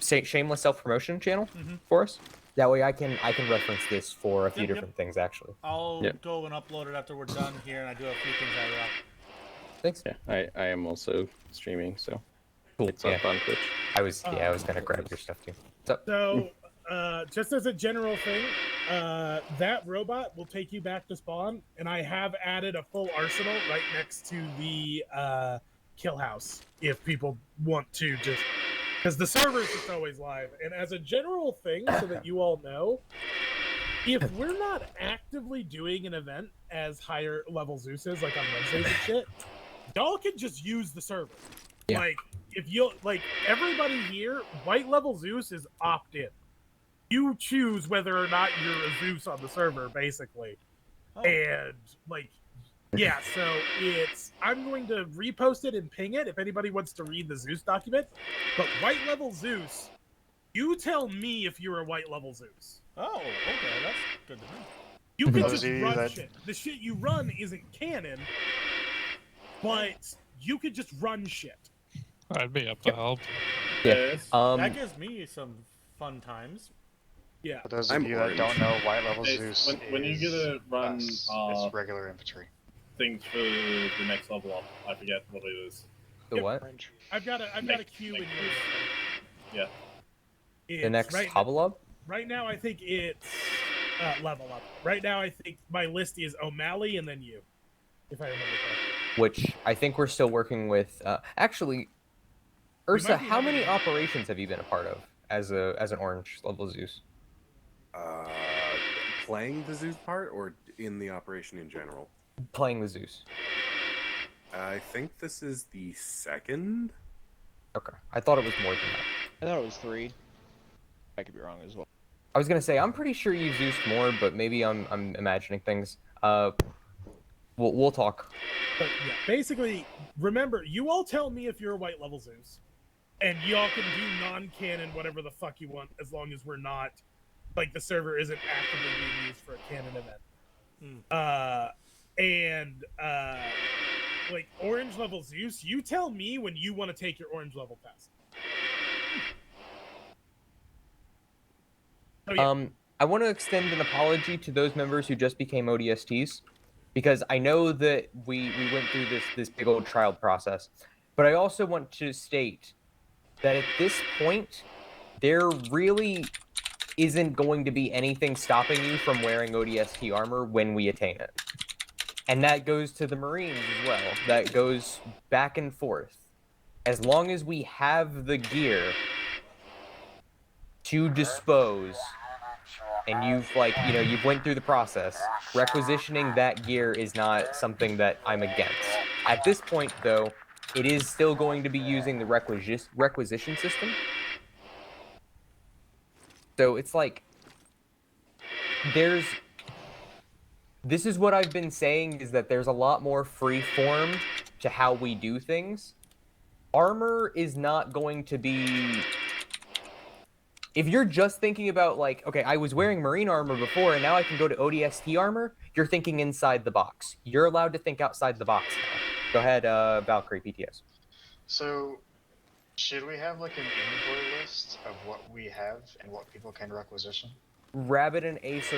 shameless self promotion channel for us. That way I can reference this for a few different things actually. I'll go and upload it after we're done here, and I do have a few things I wrote. Thanks. Yeah, I am also streaming, so Cool. it's up on Twitch. I was gonna grab your stuff too. What's up? So, just as a general thing, that robot will take you back to spawn, and I have added a full arsenal right next to the kill house if people want to just. Because the server is just always live. And as a general thing, so that you all know, if we're not actively doing an event as higher level Zeus is, like on Wednesdays and shit, y'all can just use the server. Yeah. Like, if you like everybody here, white level Zeus is opt-in. You choose whether or not you're a Zeus on the server, basically. And like, yeah, so I'm going to repost it and ping it if anybody wants to read the Zeus document. But white level Zeus, you tell me if you're a white level Zeus. Oh, okay, that's good to know. You can Those just of you run that- shit. The shit you run isn't canon, but you could just run shit. I'd be up to help. Yes. Um, that gives me some fun times. Yeah. For those of I'm you orange. that don't know, white level Hey, Zeus when you get to run us. It's regular infantry. things for the next level up, I forget what it is. The what? I've got a queue in yours. Yeah. The next hobble up? Right now, I think it's level up. Right now, I think my list is O'Malley and then you, if I remember correctly. Which I think we're still working with. Actually, Ursa, might be how having- many operations have you been a part of as an orange level Zeus? Playing the Zeus part or in the operation in general? Playing the Zeus. I think this is the second. Okay, I thought it was more than that. I thought it was 3. I could be wrong as well. I was gonna say I'm pretty sure you've Zeused more, but maybe I'm imagining things. We'll talk. But yeah, basically, remember, you all tell me if you're a white level Zeus, and y'all can do non-canon whatever the fuck you want, as long as we're not, like, the server isn't actively being used for a canon event. Like, orange level Zeus, you tell me when you want to take your orange level test. Oh, yeah. I want to extend an apology to those members who just became ODSTs, because I know that we went through this big old trial process, but I also want to state that at this point, there really isn't going to be anything stopping you from wearing ODST armor when we attain it. And that goes to the Marines as well. That goes back and forth. As long as we have the gear to dispose, and you've went through the process, requisitioning that gear is not something that I'm against. At this point, though, it is still going to be using the requisition system. So it's like, this is what I've been saying, is that there's a lot more free form to how we do things. Armor is not going to be... If you're just thinking about, like, okay, I was wearing Marine armor before and now I can go to ODST armor, you're thinking inside the box. You're allowed to think outside the box now. Go ahead, Valkyrie, PTS. So, should we have like an inventory list of what we have and what people can requisition? Rabbit, Ace,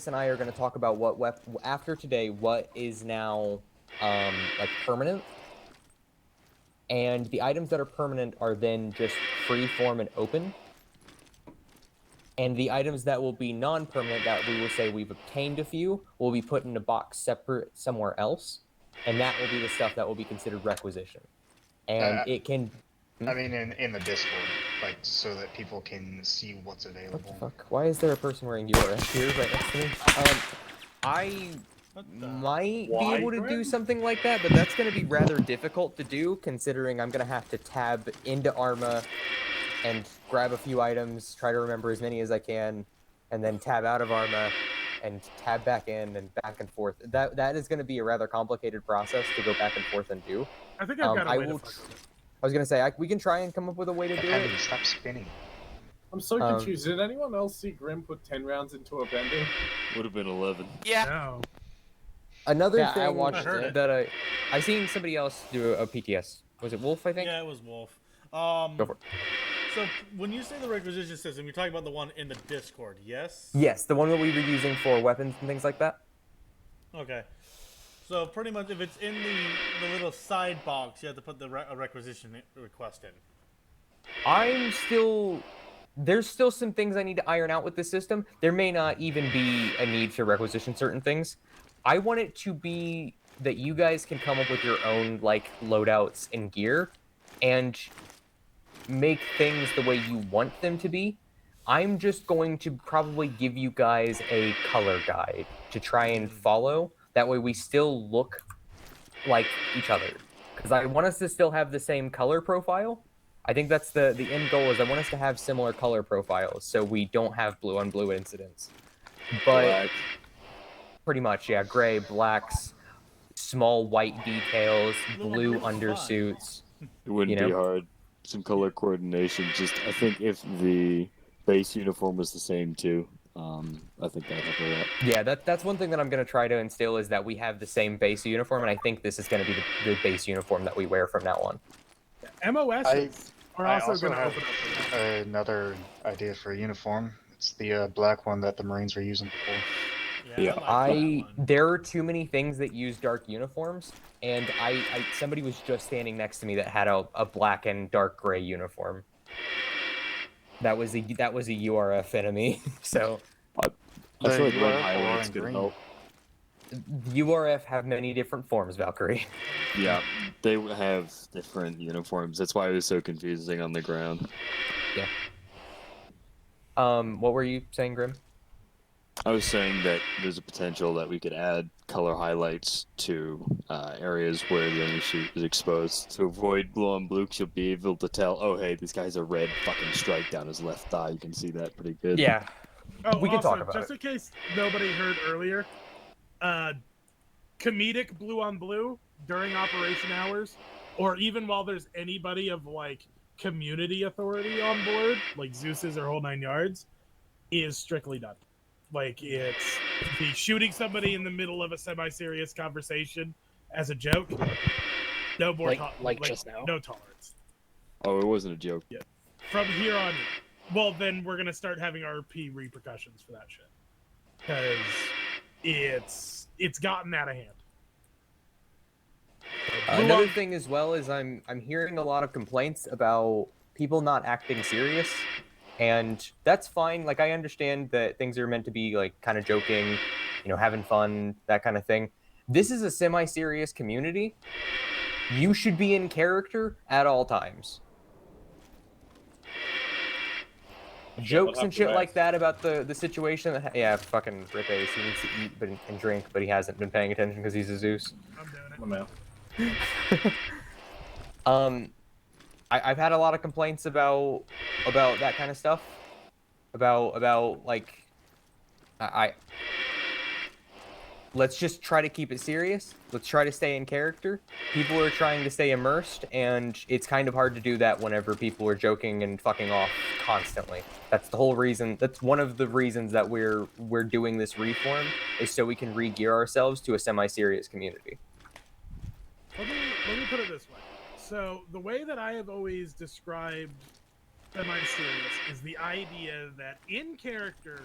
and I are going to talk about what after today, what is now like permanent, and the items that are permanent are then just free form and open. And the items that will be non-permanent, that we will say we've obtained a few, will be put in a box separate somewhere else, and that will be the stuff that will be considered requisition. And it can. I mean, in the Discord, like so that people can see what's available. What the fuck? Why is there a person wearing URS here right next to me? I might be able to do something like that, but that's going to be rather difficult to do, considering I'm going to have to tab into Arma and grab a few items, try to remember as many as I can, and then tab out of Arma and tab back in and back and forth. That is going to be a rather complicated process to go back and forth and do. I think I've got a way to fuck with it. I was going to say, we can try and come up with a way to do it. Stop spinning. I'm so confused. Did anyone else see Grim put 10 rounds into a bending? Would have been 11. Yeah. No. Another Yeah, thing I watched that I seen somebody else do a PTS. Was it Wolf, I think? Yeah, it was Wolf. Go for it. So when you say the requisition system, you're talking about the one in the Discord, yes? Yes, the one that we were using for weapons and things like that. Okay. So pretty much, if it's in the little side box, you have to put the a requisition request in. There's still some things I need to iron out with this system. There may not even be a need to requisition certain things. I want it to be that you guys can come up with your own like loadouts and gear and make things the way you want them to be. I'm just going to probably give you guys a color guide to try and follow. That way we still look like each other. Because I want us to still have the same color profile. I think that's the end goal, is I want us to have similar color profiles so we don't have blue on blue incidents. But Black. Pretty much, yeah. Gray, blacks, small white details, blue undersuits. It wouldn't be hard. Some color coordination. Just, I think if the base uniform was the same too, I think that'd help a lot. Yeah, that's one thing that I'm going to try to instill, is that we have the same base uniform, and I think this is going to be the base uniform that we wear from now on. MOSs are I also going to have open up. another idea for a uniform. It's the black one that the Marines were using before. There are too many things that use dark uniforms, and somebody was just standing next to me that had a black and dark gray uniform. That was a URF enemy. So I feel like red highlights could help. URF have many different forms, Valkyrie. Yeah, they have different uniforms. That's why it was so confusing on the ground. Yeah. What were you saying, Grim? I was saying that there's a potential that we could add color highlights to areas where the undersuit is exposed to avoid blue on blue. You'll be able to tell, oh hey, this guy's a red fucking stripe down his left thigh. You can see that pretty good. Yeah. Oh, we can also, talk about just it. in case nobody heard earlier, comedic blue on blue during operation hours, or even while there's anybody of like community authority on board, like Zeus's or whole 9 yards, is strictly done. Like, it's be shooting somebody in the middle of a semi-serious conversation as a joke. No more like just now? No tolerance. Oh, it wasn't a joke. Yeah. From here on, well, then we're gonna start having RP repercussions for that shit, because it's gotten out of hand. Another thing as well is I'm hearing a lot of complaints about people not acting serious, and that's fine. Like, I understand that things are meant to be like kind of joking, having fun, that kind of thing. This is a semi-serious community. You should be in character at all times. Jokes and shit like that about the situation. Yeah, fucking Rip Ace. He needs to eat and drink, but he hasn't been paying attention because he's a Zeus. I'm out. I've had a lot of complaints about that kind of stuff. About like, let's just try to keep it serious. Let's try to stay in character. People are trying to stay immersed, and it's kind of hard to do that whenever people are joking and fucking off constantly. That's the whole reason. That's one of the reasons that we're doing this reform, is so we can re-gear ourselves to a semi-serious community. Let me put it this way. So the way that I have always described semi-serious is the idea that in character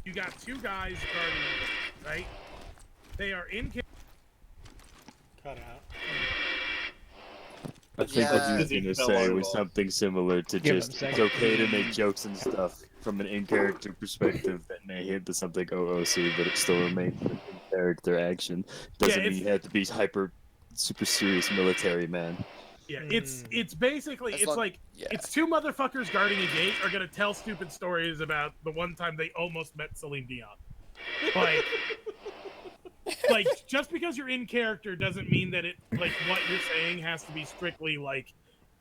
you got two guys guarding the gate, right? They are in. Cut out. I think what he was Yeah. gonna say was something similar to Give him just a it's second. okay to make jokes and stuff from an in-character perspective that may hint to something OOC, but it still remains an in-character action. Doesn't mean you have to be super serious military man. Yeah, it's basically As it's long- like it's two motherfuckers guarding a gate are gonna tell stupid stories about the one time they almost met Celine Dion. Like just because you're in character doesn't mean that it like what you're saying has to be strictly like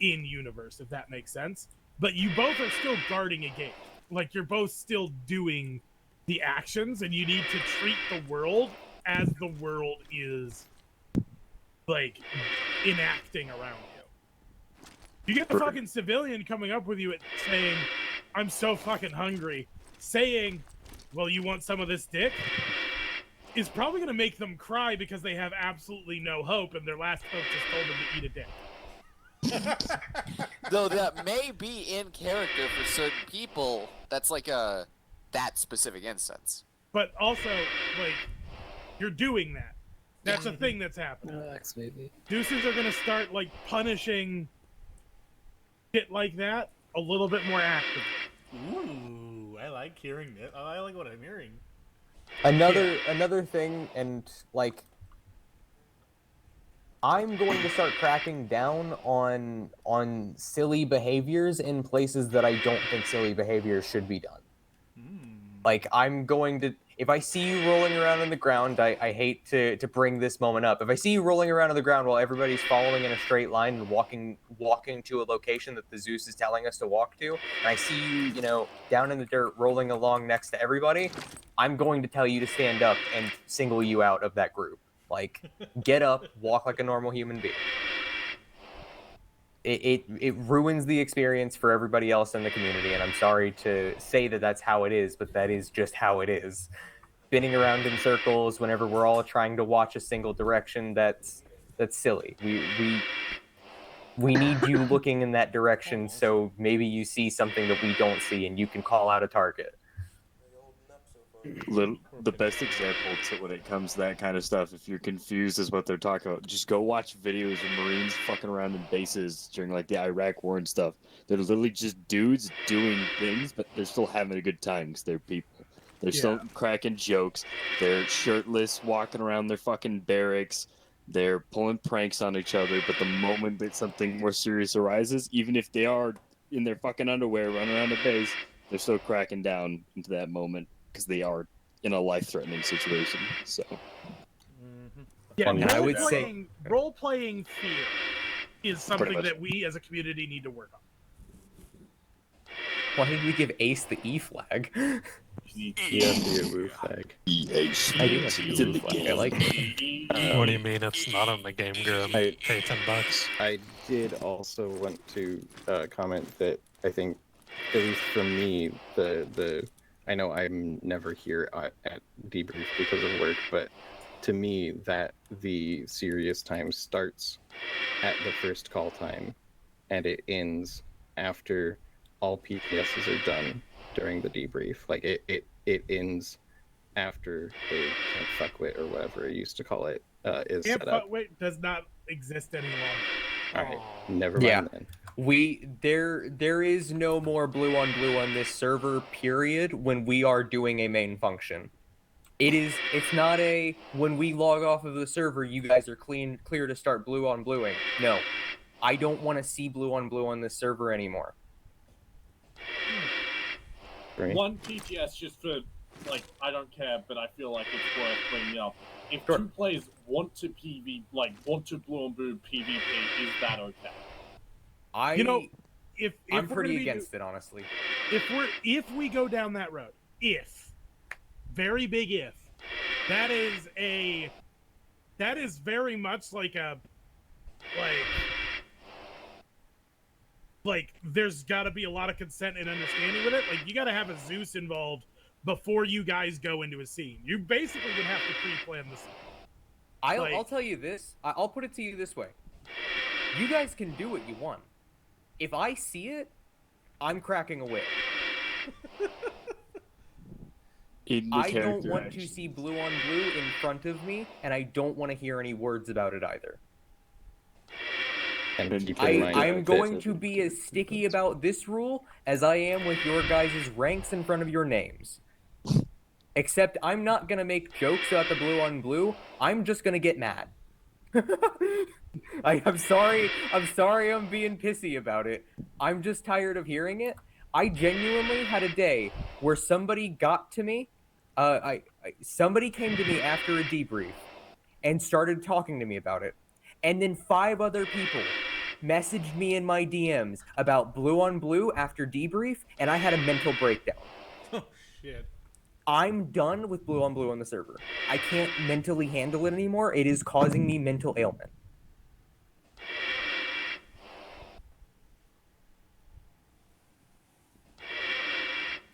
in universe, if that makes sense. But you both are still guarding a gate. Like you're both still doing the actions, and you need to treat the world as the world is like enacting around you. You get a fucking civilian coming up with you and saying, "I'm so fucking hungry," saying, "Well, you want some of this dick?" is probably going to make them cry because they have absolutely no hope, and their last hope just told them to eat a dick. Though that may be in character for certain people. That's like that specific instance. But also, like, you're doing that. That's a thing that's happening. Relax, baby. Deuces are going to start, like, punishing shit like that a little bit more actively. Ooh, I like hearing it. I like what I'm hearing. Another thing, and like, I'm going to start cracking down on silly behaviors in places that I don't think silly behaviors should be done. Like, I'm going to, if I see you rolling around on the ground, I hate to bring this moment up. If I see you rolling around on the ground while everybody's following in a straight line and walking to a location that the Zeus is telling us to walk to, and I see you, down in the dirt rolling along next to everybody, I'm going to tell you to stand up and single you out of that group. Like, get up, walk like a normal human being. It ruins the experience for everybody else in the community, and I'm sorry to say that that's how it is, but that is just how it is. Spinning around in circles whenever we're all trying to watch a single direction, that's silly. We need you looking in that direction so maybe you see something that we don't see and you can call out a target. The best example to when it comes to that kind of stuff, if you're confused as what they're talking about, just go watch videos of Marines fucking around in bases during like the Iraq War and stuff. They're literally just dudes doing things, but they're still having a good time because they're people. They're still cracking jokes. They're shirtless, walking around their fucking barracks. They're pulling pranks on each other. But the moment that something more serious arises, even if they are in their fucking underwear running around the base, they're still cracking down into that moment. Because they are in a life-threatening situation, so. Yeah, I would say role-playing fear is something that we as a community need to work on. Why did we give Ace the E flag? You have to get Woo flag. I do have to get Woo flag. I like it. What do you mean it's not on the game, Grim? Pay $10. I did also want to comment that I think, at least for me, I know I'm never here at debrief because of work, but to me, that the serious time starts at the first call time, and it ends after all PPSs are done during the debrief. Like it ends after a Camp Fuckwit or whatever I used to call it is Camp set up. Fuckwit does not exist any longer. All right, never mind then. There is no more blue on this server, period, when we are doing a main function. It's not a when we log off of the server, you guys are clear to start blue on bluing. No. I don't want to see blue on this server anymore. Right. One PTS just for, like, I don't care, but I feel like it's worth bringing up. If two players want to want to blue on blue PvP, is that okay? If I'm we're pretty gonna be against it, honestly. If we go down that road, very big if, that is very much like there's got to be a lot of consent and understanding with it. Like, you got to have a Zeus involved before you guys go into a scene. You basically would have to pre-plan the scene. I'll tell you this. I'll put it to you this way. You guys can do what you want. If I see it, I'm cracking a whip. In the I don't character want to see blue on blue in front of me, and I don't want to hear any words about it either. And keep in mind I'm that going to be as sticky about this rule as I am with your guys' ranks in front of your names. Except I'm not gonna make jokes about the blue on blue. I'm just gonna get mad. I'm sorry I'm being pissy about it. I'm just tired of hearing it. I genuinely had a day where somebody got to me. Somebody came to me after a debrief and started talking to me about it. And then 5 other people messaged me in my DMs about blue on blue after debrief, and I had a mental breakdown. Oh, shit. I'm done with blue on blue on the server. I can't mentally handle it anymore. It is causing me mental ailment.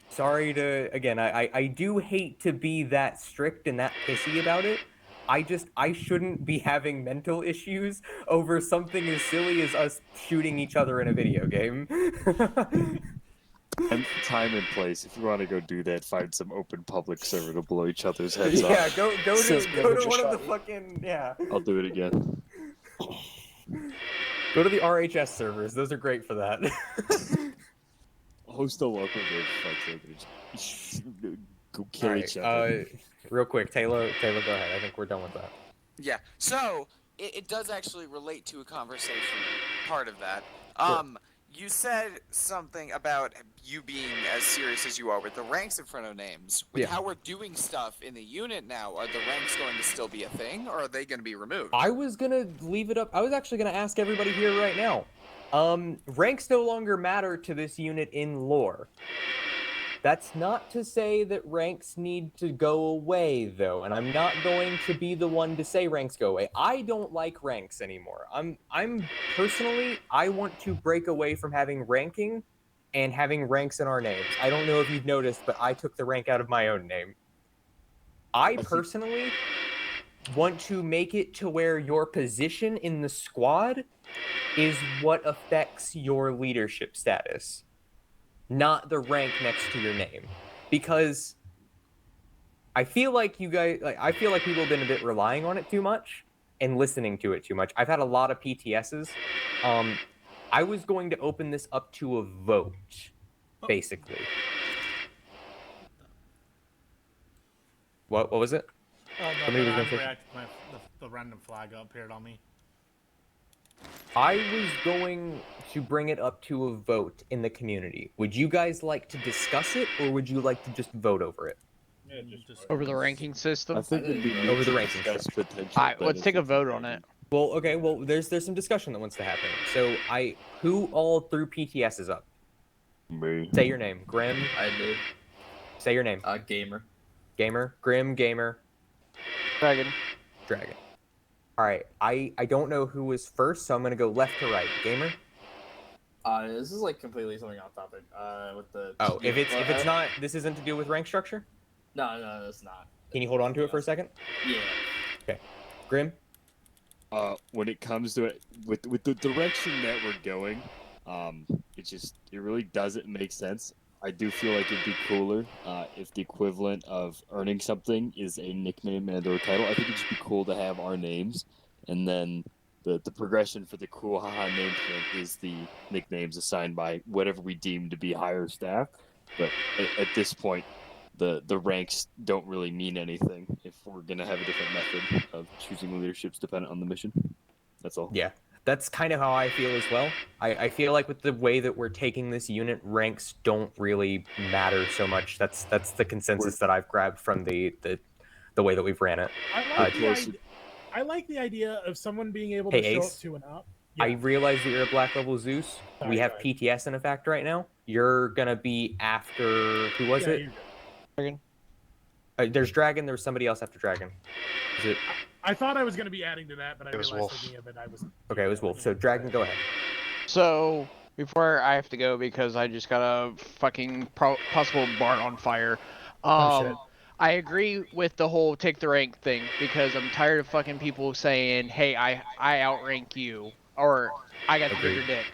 Sorry to, again, I do hate to be that strict and that pissy about it. I shouldn't be having mental issues over something as silly as us shooting each other in a video game. And time and place. If you want to go do that, find some open public server to blow each other's heads off. Yeah, go to one of the fucking, yeah. I'll do it again. Go to the RHS servers. Those are great for that. Host a local game fight server. Go kill each other. Alright, real quick, Taylor, go ahead. I think we're done with that. Yeah. So it does actually relate to a conversation. Part of that. You said something about you being as serious as you are with the ranks in front of names. With how we're doing stuff in the unit now, are the ranks going to still be a thing, or are they going to be removed? I was gonna leave it up. I was actually gonna ask everybody here right now. Ranks no longer matter to this unit in lore. That's not to say that ranks need to go away, though, and I'm not going to be the one to say ranks go away. I don't like ranks anymore. I'm personally, I want to break away from having ranking and having ranks in our names. I don't know if you've noticed, but I took the rank out of my own name. I personally want to make it to where your position in the squad is what affects your leadership status, not the rank next to your name. Because I feel like you guys, I feel like people have been a bit relying on it too much and listening to it too much. I've had a lot of PTSs. I was going to open this up to a vote, basically. What was it? Oh, no, Somebody was I'm gonna say- reacting to the random flag appeared on me. I was going to bring it up to a vote in the community. Would you guys like to discuss it, or would you like to just vote over it? Yeah, just Over the ranking system? I think it'd be Over the ranking discuss system. potential Alright, let's take a vote on it. Well, okay, well, there's some discussion that wants to happen. So, who all threw PTSs up? Me. Say your name. Grim. I did. Say your name. Gamer. Gamer. Grim. Gamer. Dragon. Dragon. All right. I don't know who was first, so I'm gonna go left to right. Gamer. This is like completely something off topic. With the. Oh, if it's not, this isn't to do with rank structure. No, it's not. Can you hold on to it for a second? Yeah. Okay. Grim. When it comes to it, with the direction that we're going, it really doesn't make sense. I do feel like it'd be cooler if the equivalent of earning something is a nickname and or title. I think it'd just be cool to have our names, and then the progression for the cool haha name thing is the nicknames assigned by whatever we deem to be higher staff. But at this point, the ranks don't really mean anything if we're gonna have a different method of choosing leaderships dependent on the mission. That's all. Yeah, that's kind of how I feel as well. I feel like with the way that we're taking this unit, ranks don't really matter so much. That's the consensus that I've grabbed from the way that we've ran it. I like the idea of someone being able Hey, to show up Ace. to an up. I realize that you're a black level Zeus. We have PTS in effect right now. You're gonna be after who was Yeah, it? you're good. Dragon. There's Dragon. There's somebody else after Dragon. Is it? I thought I was going to be adding to that, but I It was realized Wolf. thinking of it, I was. Okay, it was Wolf. So Dragon, go ahead. So, before I have to go because I just got a fucking possible barn on fire. Shit. I agree with the whole take the rank thing because I'm tired of fucking people saying, hey, I outrank you, or I got the bigger dick.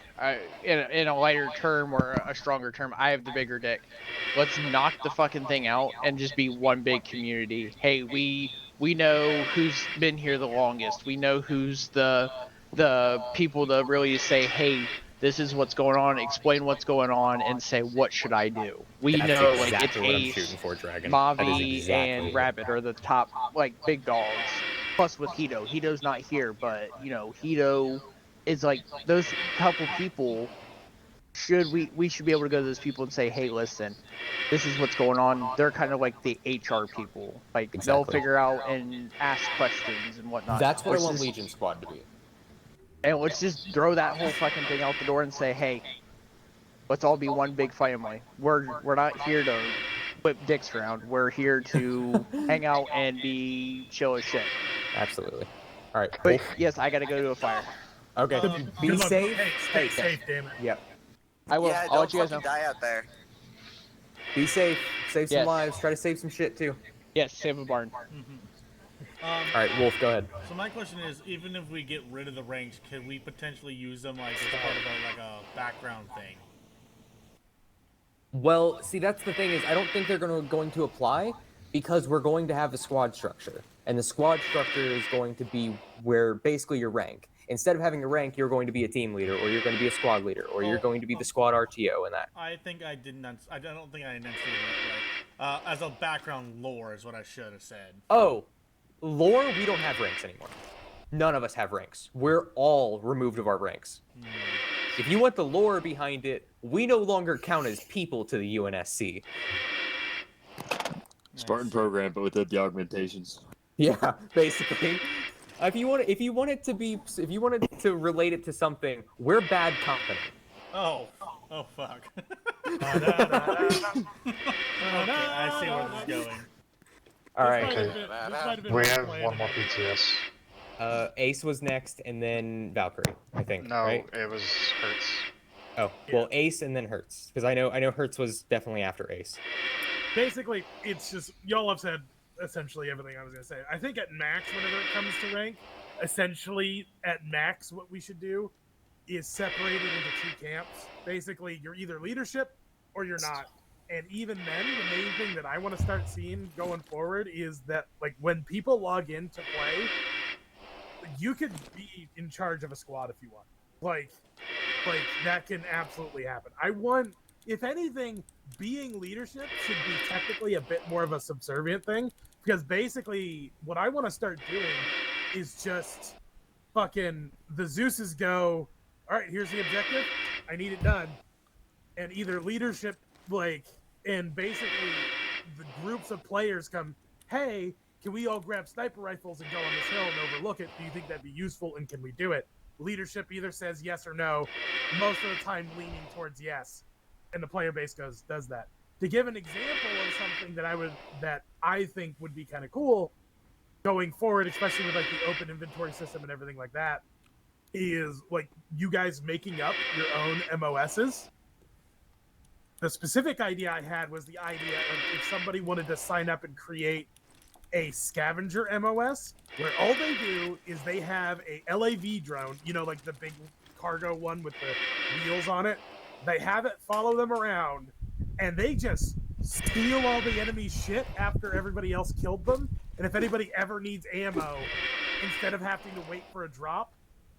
in a lighter term or a stronger term, I have the bigger dick. Let's knock the fucking thing out and just be one big community. Hey, we know who's been here the longest. We know who's the people to really say, hey, this is what's going on, explain what's going on, and say, what should I do? We That's know, like, it's exactly what I'm Ace, shooting for, Dragon. That is Mavi, exactly and it. Rabbit are the top, like, big dogs. Plus with Hito. Hito's not here, but, you know, Hito is, like, those couple people, we should be able to go to those people and say, hey, listen, this is what's going on. They're kind of like the HR people. Like, they'll Exactly. figure out and ask questions and whatnot. That's what I Let's want just- Legion Squad to be. And let's just throw that whole fucking thing out the door and say, hey, let's all be one big family. We're not here to whip dicks around. We're here to hang out and be chill as shit. Absolutely. All right. But yes, I gotta go to a fire. Okay. Be Good luck. safe. Hey, stay safe, damn it. Yep. I will. Yeah, I'll don't let you guys fucking know. die out there. Be safe. Save some Yes. lives. Try to save some shit too. Yes, save a barn. All right, Wolf, go ahead. So my question is, even if we get rid of the ranks, can we potentially use them like as part of a background thing? Well, see, that's the thing is, I don't think they're going to apply because we're going to have a squad structure, and the squad structure is going to be where basically your rank. Instead of having a rank, you're going to be a team leader, or you're going to be a squad leader, or you're going to be the squad RTO and that. I think I didn't. I don't think I enunciated it right. As a background lore is what I should have said. Oh, lore, we don't have ranks anymore. None of us have ranks. We're all removed of our ranks. If you want the lore behind it, we no longer count as people to the UNSC. Spartan program, but without the augmentations. Yeah, basically. If you want it to relate it to something, we're bad company. Oh fuck. Okay, I see where this is going. All right. We have one more PTS. Ace was next, and then Valkyrie, I think. No, right? it was Hertz. Oh, well, Ace and then Hertz, because I know Hertz was definitely after Ace. Basically, it's just y'all have said essentially everything I was gonna say. I think at max, whenever it comes to rank, essentially at max, what we should do is separate it into two camps. Basically, you're either leadership or you're not. And even then, the main thing that I want to start seeing going forward is that, like, when people log in to play, you could be in charge of a squad if you want. Like that can absolutely happen. I want, if anything, being leadership should be technically a bit more of a subservient thing, because basically what I want to start doing is just fucking the Zeus's go, all right, here's the objective, I need it done. And either leadership, like, and basically the groups of players come, hey, can we all grab sniper rifles and go on this hill and overlook it? Do you think that'd be useful, and can we do it? Leadership either says yes or no, most of the time leaning towards yes, and the player base does that. To give an example of something that I think would be kind of cool going forward, especially with like the open inventory system and everything like that, is like you guys making up your own MOSs. The specific idea I had was the idea of if somebody wanted to sign up and create a scavenger MOS, where all they do is they have a LAV drone, you know, like the big cargo one with the wheels on it. They have it follow them around, and they just steal all the enemy's shit after everybody else killed them. And if anybody ever needs ammo, instead of having to wait for a drop,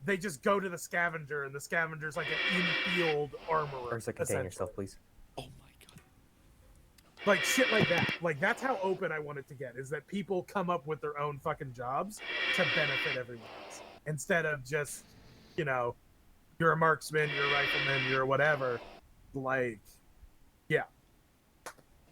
they just go to the scavenger, and the scavenger's like an in-field armorer. Or contain yourself, please. Like shit like that. Like that's how open I want it to get, is that people come up with their own fucking jobs to benefit everyone else. Instead of just, you know, you're a marksman, you're a rifleman, you're whatever. Like, yeah.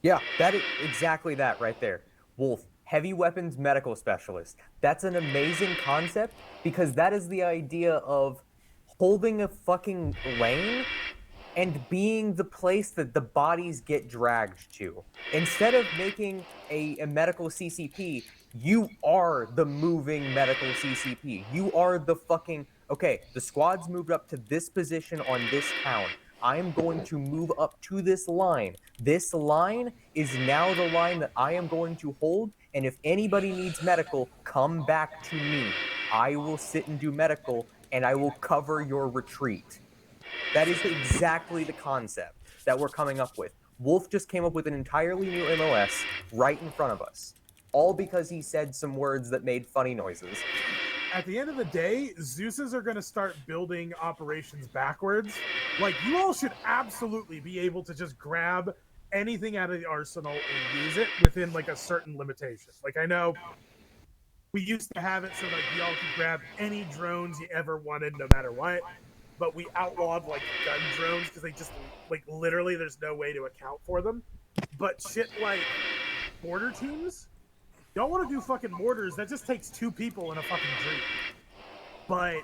Yeah, that is exactly that right there. Wolf, heavy weapons medical specialist. That's an amazing concept because that is the idea of holding a fucking lane and being the place that the bodies get dragged to. Instead of making a medical CCP, you are the moving medical CCP. You are the fucking, okay, the squad's moved up to this position on this town. I am going to move up to this line. This line is now the line that I am going to hold, and if anybody needs medical, come back to me. I will sit and do medical, and I will cover your retreat. That is exactly the concept that we're coming up with. Wolf just came up with an entirely new MOS right in front of us, all because he said some words that made funny noises. At the end of the day, Zeus's are going to start building operations backwards. Like, you all should absolutely be able to just grab anything out of the arsenal and use it within, like, a certain limitation. Like, I know we used to have it so, like, y'all could grab any drones you ever wanted, no matter what. But we outlawed, like, gun drones because they just, like, literally there's no way to account for them. But shit like mortar teams, y'all want to do fucking mortars, that just takes 2 people in a fucking dream. But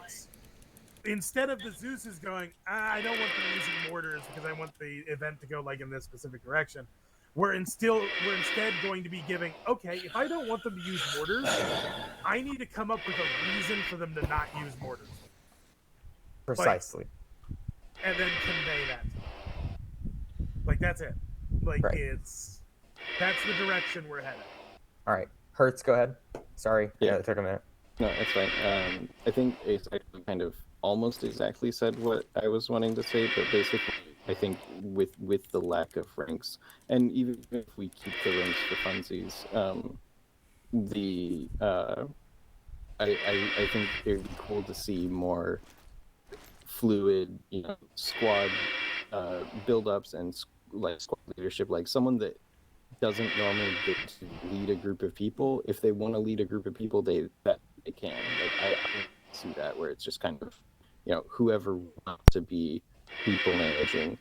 instead of the Zeus's going, I don't want them using mortars because I want the event to go, like, in this specific direction, we're instead going to be giving, okay, if I don't want them to use mortars, I need to come up with a reason for them to not use mortars. Precisely. Like, and then convey that to them. Like, that's it. Like, that's the direction we're headed. All right, Hertz, go ahead. Sorry, yeah, it took a minute. No, it's fine. I think Ace actually kind of almost exactly said what I was wanting to say, but basically, I think with the lack of ranks, and even if we keep the ranks for funsies, I think it would be cool to see more fluid, squad build-ups and like squad leadership, like someone that doesn't normally get to lead a group of people. If they want to lead a group of people, they can. Like I see that where it's just kind of, whoever wants to be people managing,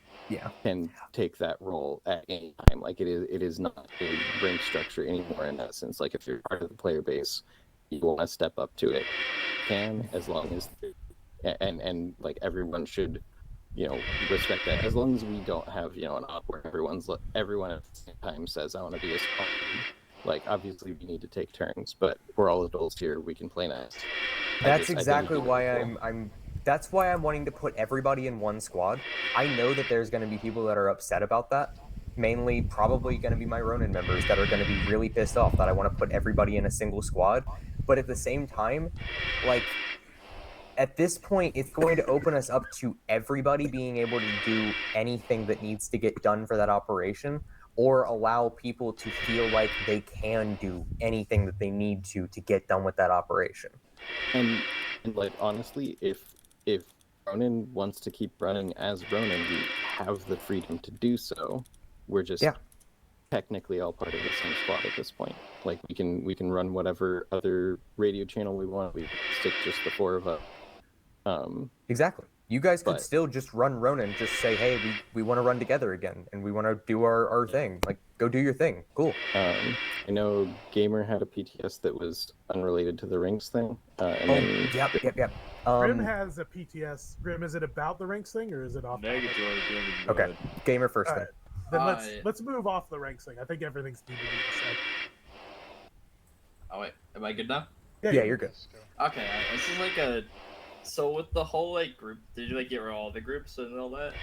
can take that role at any time. Like it is not a rank structure anymore in that sense. Like if you're part of the player base, you want to step up to it, can, as long as and like everyone should respect that, as long as we don't have an op where everyone at the same time says I want to be a squad lead. Like obviously we need to take turns, but we're all adults here, we can play nice. That's exactly why that's why I'm wanting to put everybody in one squad. I know that there's going to be people that are upset about that, mainly probably going to be my Ronin members that are going to be really pissed off that I want to put everybody in a single squad, but at the same time, like, at this point, it's going to open us up to everybody being able to do anything that needs to get done for that operation, or allow people to feel like they can do anything that they need to get done with that operation. And like honestly, if Ronin wants to keep running as Ronin, we have the freedom to do so. We're just technically all part of the same squad at this point. Like we can run whatever other radio channel we want. We stick just the 4 of us. Exactly. You guys could still just run Ronin, just say, hey, we want to run together again, and we want to do our thing. Like, go do your thing. Cool. I know Gamer had a PTS that was unrelated to the ranks thing. Then yep. Grim has a PTS. Grim, is it about the ranks thing, or is it off? Negatory. Okay, Gamer first All then. Right. Then let's move off the ranks thing. I think everything's needed to be said. Oh wait, am I good now? Yeah, you're good. Okay, this is like a. So with the whole like group, did you like get rid of all the groups and all that?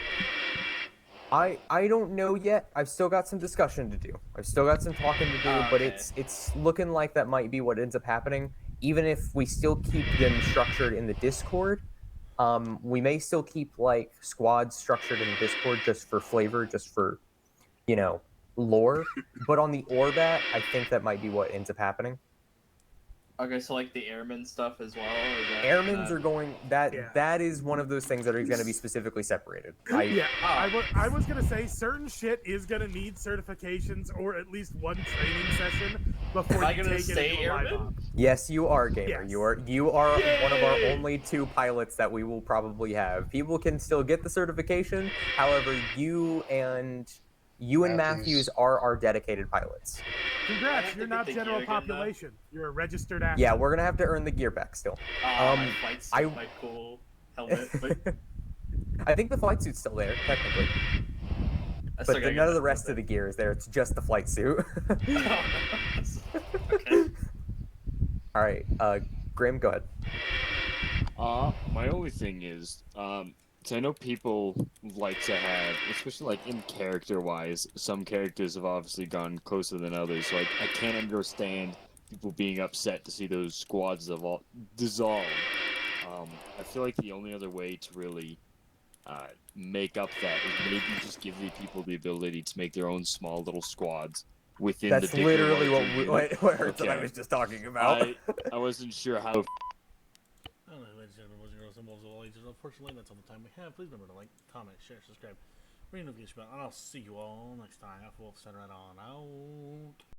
I don't know yet. I've still got some discussion to do. I've still got some talking to do, but it's looking like that might be what ends up happening. Even if we still keep them structured in the Discord, we may still keep like squads structured in the Discord just for flavor, just for, lore. But on the Orbat, I think that might be what ends up happening. Okay, so like the airman stuff as well. Airmans are going. That is one of those things that are going to be specifically separated. I was gonna say certain shit is gonna need certifications or at least one training session before you take it into a live op. Yes, you are, Gamer. Yes. You are one of our only 2 pilots that we will probably have. People can still get the certification. However, you and Matthews are our dedicated pilots. Congrats, you're not general population. You're a registered actor. Yeah, we're gonna have to earn the gear back still. My cool helmet. I think the flight suit's still there, technically. But none of the rest of the gear is there. It's just the flight suit. Okay. All right, Grim, go ahead. My only thing is, so I know people like to have, especially like in character-wise, some characters have obviously gone closer than others. So I can't understand people being upset to see those squads dissolve. I feel like the only other way to really make up that is maybe just give the people the ability to make their own small little squads within That's the bigger, literally larger what unit. Hurts and I was just talking about. I wasn't sure how. I don't know, ladies and gentlemen, boys and girls, and wolves of all ages. Unfortunately, that's all the time we have. Please remember to like, comment, share, subscribe, ring the notification bell, and I'll see you all next time. Wolf, send right on out.